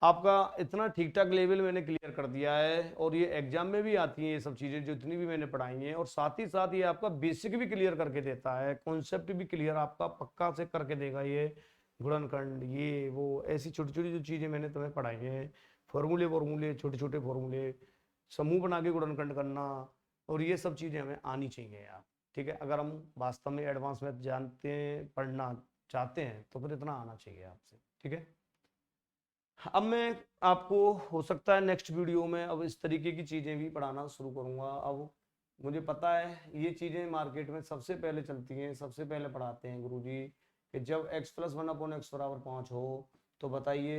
[SPEAKER 1] आपका इतना ठीक ठाक लेवल मैंने क्लियर कर दिया है, और ये एग्जाम में भी आती हैं ये सब चीज़ें जो इतनी भी मैंने पढ़ाई हैं, और साथ ही साथ ये आपका बेसिक भी क्लियर करके देता है, कॉन्सेप्ट भी क्लियर आपका पक्का से करके देगा ये। गुणनखंड ये वो ऐसी छोटी छोटी जो चीज़ें मैंने तुम्हें पढ़ाई हैं, फॉर्मूले फॉर्मूले छोटे छोटे फॉर्मूले, समूह बना के गुणनखंड करना, और ये सब चीज़ें हमें आनी चाहिए यार। ठीक है, अगर हम वास्तव में एडवांस मैथ जानते हैं, पढ़ना चाहते हैं, तो फिर इतना आना चाहिए आपसे। ठीक है, अब मैं आपको हो सकता है नेक्स्ट वीडियो में अब इस तरीके की चीज़ें भी पढ़ाना शुरू करूँगा। अब मुझे पता है ये चीज़ें मार्केट में सबसे पहले चलती हैं, सबसे पहले पढ़ाते हैं गुरुजी कि जब x प्लस 1 अपॉन एक्स बराबर 5 हो तो बताइए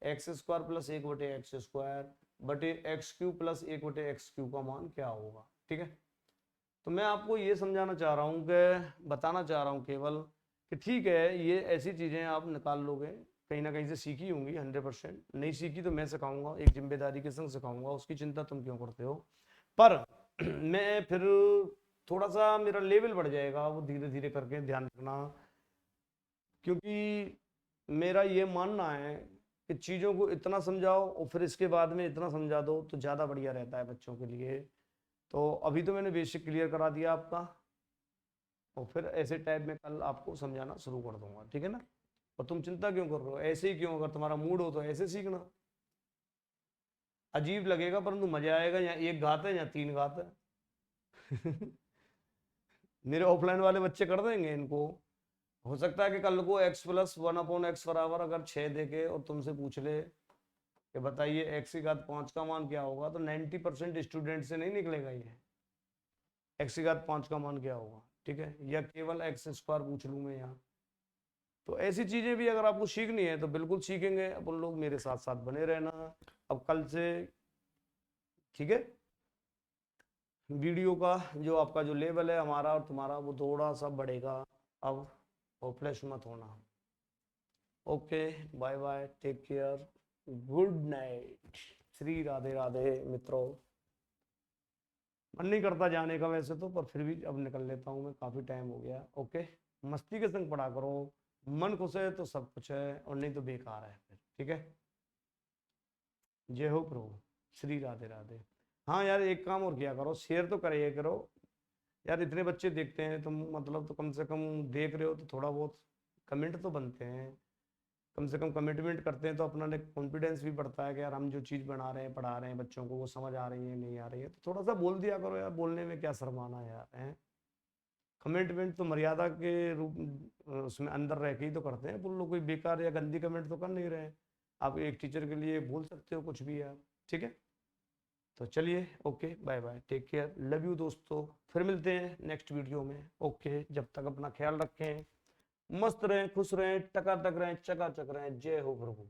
[SPEAKER 1] एक्स स्क्वायर प्लस 1 बटे एक्स स्क्वायर बटे एक्स क्यू प्लस 1 बटे एक्स क्यू का मान क्या होगा। ठीक है, तो मैं आपको ये समझाना चाह रहा हूँ कि बताना चाह रहा हूँ केवल कि ठीक है ये ऐसी चीज़ें आप निकाल लोगे, कहीं ना कहीं से सीखी होंगी, 100%। नहीं सीखी तो मैं सिखाऊंगा, एक जिम्मेदारी के संग सिखाऊंगा, उसकी चिंता तुम क्यों करते हो। पर मैं फिर थोड़ा सा मेरा लेवल बढ़ जाएगा, वो धीरे धीरे करके ध्यान रखना, क्योंकि मेरा ये मानना है कि चीज़ों को इतना समझाओ और फिर इसके बाद में इतना समझा दो तो ज़्यादा बढ़िया रहता है बच्चों के लिए। तो अभी तो मैंने बेसिक क्लियर करा दिया आपका, और फिर ऐसे टाइप में कल आपको समझाना शुरू कर दूंगा। ठीक है ना, और तुम चिंता क्यों कर रहे हो, ऐसे ही क्यों, अगर तुम्हारा मूड हो तो ऐसे सीखना। अजीब लगेगा परंतु मजा आएगा, यहाँ एक घात है यहाँ 3 घात है। मेरे ऑफलाइन वाले बच्चे कर देंगे इनको। हो सकता है कि कल को x प्लस 1 अपॉन एक्स बराबर अगर 6 देके और तुमसे पूछ ले कि बताइए x की घात 5 का मान क्या होगा, तो 90% स्टूडेंट से नहीं निकलेगा ये x की घात 5 का मान क्या होगा। ठीक है, या केवल एक्स स्क्वायर पूछ लूँ मैं यहाँ। तो ऐसी चीजें भी अगर आपको सीखनी है तो बिल्कुल सीखेंगे अपन लोग, मेरे साथ साथ बने रहना अब कल से। ठीक है, वीडियो का जो आपका जो लेवल है हमारा और तुम्हारा वो थोड़ा सा बढ़ेगा। अब होपलेस मत होना। Okay, bye bye, take care, good night, Shri Radhe Radhe मित्रों। मन नहीं करता जाने का वैसे तो, पर फिर भी अब निकल लेता हूँ मैं, काफी टाइम हो गया। ओके, मस्ती के संग पढ़ा करो, मन खुश है तो सब कुछ है, और नहीं तो बेकार है फिर। ठीक है, जय हो प्रभु, श्री राधे राधे। हाँ यार, एक काम और किया करो, शेयर तो करिए करो यार, इतने बच्चे देखते हैं तुम, मतलब तो कम से कम देख रहे हो तो थोड़ा बहुत कमेंट तो बनते हैं, कम से कम कमिटमेंट करते हैं तो अपना कॉन्फिडेंस भी बढ़ता है कि यार हम जो चीज़ बना रहे हैं, पढ़ा रहे हैं बच्चों को, वो समझ आ रही है नहीं आ रही है, तो थोड़ा सा बोल दिया करो यार, बोलने में क्या शर्माना यार है। कमेंटमेंट तो मर्यादा के रूप उसमें अंदर रह के ही तो करते हैं, वो लोग कोई बेकार या गंदी कमेंट तो कर नहीं रहे हैं। आप एक टीचर के लिए बोल सकते हो कुछ भी यार। ठीक है, तो चलिए, okay, bye bye, take care, love you दोस्तों, फिर मिलते हैं नेक्स्ट वीडियो में। ओके, जब तक अपना ख्याल रखें, मस्त रहें, खुश रहें, टकाटक रहें, चकाचक रहें, जय हो प्रभु।